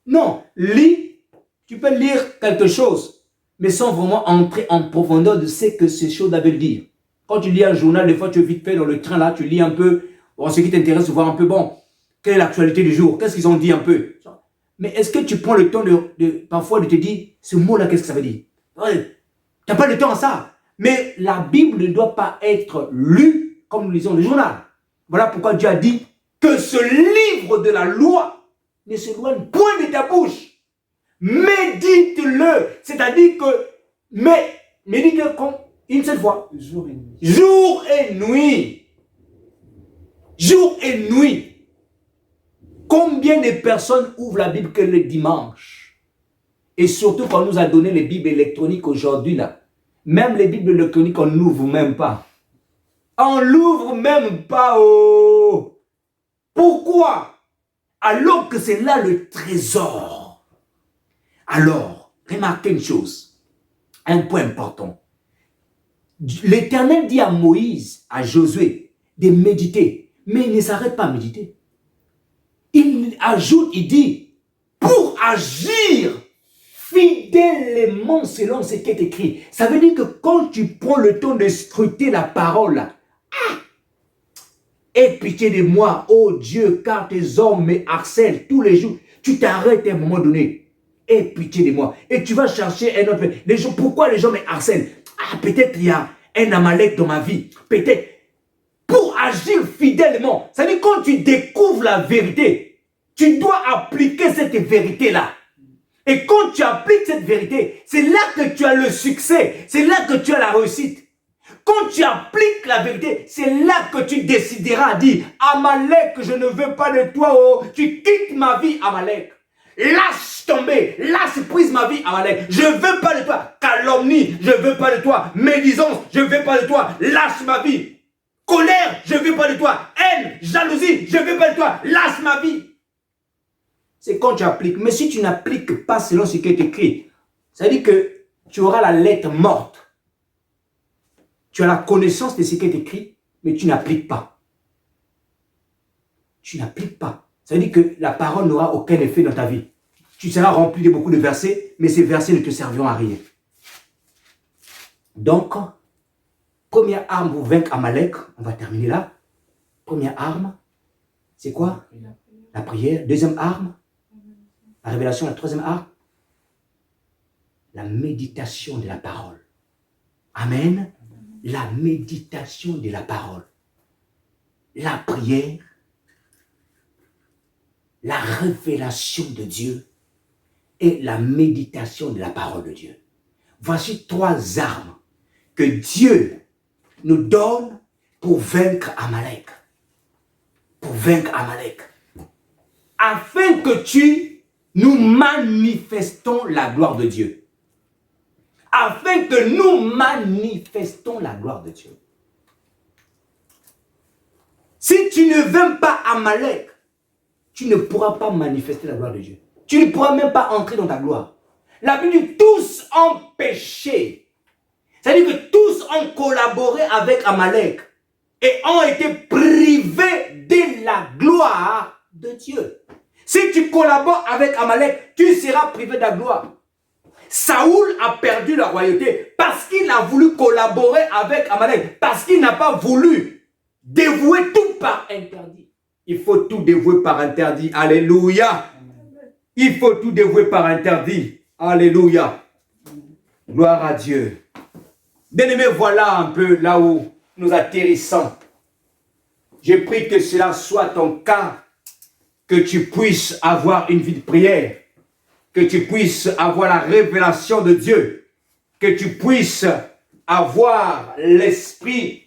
Non, lis, tu peux lire quelque chose, mais sans vraiment entrer en profondeur de ce que ces choses veulent dire. Quand tu lis un journal, des fois tu es vite fait dans le train là, tu lis un peu, bon, ce qui t'intéresse, voir un peu, bon, quelle est l'actualité du jour, qu'est-ce qu'ils ont dit un peu. Mais est-ce que tu prends le temps parfois de te dire, ce mot-là, qu'est-ce que ça veut dire? Tu n'as pas le temps à ça. Mais la Bible ne doit pas être lue comme nous lisons le journal. Voilà pourquoi Dieu a dit que ce livre de la loi ne s'éloigne point de ta bouche. Médite-le. C'est-à-dire que, médite-le une seule fois. jour et nuit. Jour et nuit. Jour et nuit. Combien de personnes ouvrent la Bible que le dimanche? Et surtout quand on nous a donné les Bibles électroniques aujourd'hui là. Même les Bibles électroniques, on n'ouvre même pas. On l'ouvre même pas. Oh. Pourquoi? Alors que c'est là le trésor. Alors, remarquez une chose. Un point important. L'Éternel dit à Moïse, à Josué, de méditer. Mais il ne s'arrête pas à méditer. Il ajoute, il dit, pour agir fidèlement selon ce qui est écrit. Ça veut dire que quand tu prends le temps de scruter la parole, aie pitié de moi, oh Dieu, car tes hommes me harcèlent tous les jours. Tu t'arrêtes à un moment donné. Aie pitié de moi. Et tu vas chercher un autre. Pourquoi les gens me harcèlent? Peut-être il y a un Amalek dans ma vie. Peut-être. Pour agir fidèlement. Ça veut dire quand tu découvres la vérité, tu dois appliquer cette vérité-là. Et quand tu appliques cette vérité, c'est là que tu as le succès. C'est là que tu as la réussite. Quand tu appliques la vérité, c'est là que tu décideras à dire, Amalek, je ne veux pas de toi, oh, tu quittes ma vie, Amalek. Lâche tomber, lâche prise ma vie, Amalek. Je ne veux pas de toi. Calomnie, je ne veux pas de toi. Médisance, je ne veux pas de toi. Lâche ma vie. Colère, je ne veux pas de toi. Haine, jalousie, je ne veux pas de toi. Lâche ma vie. C'est quand tu appliques. Mais si tu n'appliques pas selon ce qui est écrit, ça veut dire que tu auras la lettre morte. Tu as la connaissance de ce qui est écrit, mais tu n'appliques pas. Tu n'appliques pas. Ça veut dire que la parole n'aura aucun effet dans ta vie. Tu seras rempli de beaucoup de versets, mais ces versets ne te serviront à rien. Donc, première arme pour vaincre Amalek, on va terminer là. Première arme, c'est quoi? La prière, deuxième arme. La révélation, la troisième arme. La méditation de la parole. Amen. La méditation de la parole. La prière. La révélation de Dieu. Et la méditation de la parole de Dieu. Voici trois armes que Dieu nous donne pour vaincre Amalek. Pour vaincre Amalek. Afin que nous manifestons la gloire de Dieu. Afin que nous manifestons la gloire de Dieu. Si tu ne vaincres pas Amalek, tu ne pourras pas manifester la gloire de Dieu. Tu ne pourras même pas entrer dans ta gloire. La Bible dit tous ont péché. C'est-à-dire que tous ont collaboré avec Amalek et ont été privés de la gloire de Dieu. Si tu collabores avec Amalek, tu seras privé de la gloire. Saoul a perdu la royauté parce qu'il a voulu collaborer avec Amalek, parce qu'il n'a pas voulu dévouer tout par interdit. Il faut tout dévouer par interdit. Alléluia. Il faut tout dévouer par interdit. Alléluia. Gloire à Dieu. Bien-aimés, voilà un peu là où nous atterrissons. Je prie que cela soit ton cas, que tu puisses avoir une vie de prière, que tu puisses avoir la révélation de Dieu, que tu puisses avoir l'esprit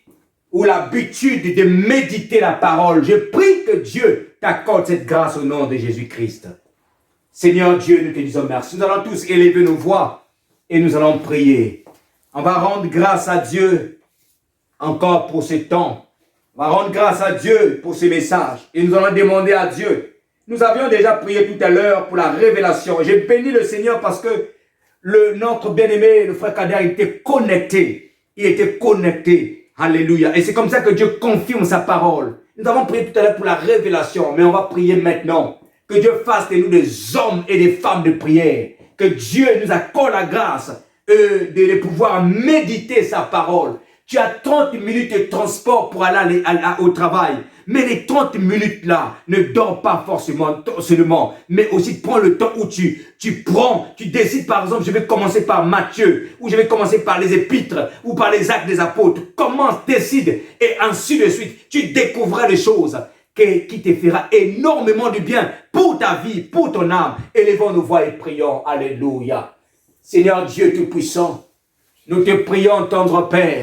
ou l'habitude de méditer la parole. Je prie que Dieu t'accorde cette grâce au nom de Jésus-Christ. Seigneur Dieu, nous te disons merci. Nous allons tous élever nos voix et nous allons prier. On va rendre grâce à Dieu encore pour ce temps. On va rendre grâce à Dieu pour ces messages. Et nous allons demander à Dieu. Nous avions déjà prié tout à l'heure pour la révélation. J'ai béni le Seigneur parce que notre bien-aimé, le frère Kader, était connecté. Il était connecté. Alléluia. Et c'est comme ça que Dieu confirme sa parole. Nous avons prié tout à l'heure pour la révélation. Mais on va prier maintenant. Que Dieu fasse de nous des hommes et des femmes de prière. Que Dieu nous accorde la grâce de pouvoir méditer sa parole. Tu as 30 minutes de transport pour aller au travail. Mais les 30 minutes là, ne dors pas forcément seulement, mais aussi prends le temps où tu décides par exemple, je vais commencer par Matthieu, ou je vais commencer par les épîtres, ou par les actes des apôtres. Commence, décide, et ainsi de suite. Tu découvriras des choses qui te fera énormément de bien pour ta vie, pour ton âme. Élevons nos voix et prions. Alléluia. Seigneur Dieu Tout-Puissant, nous te prions, tendre Père.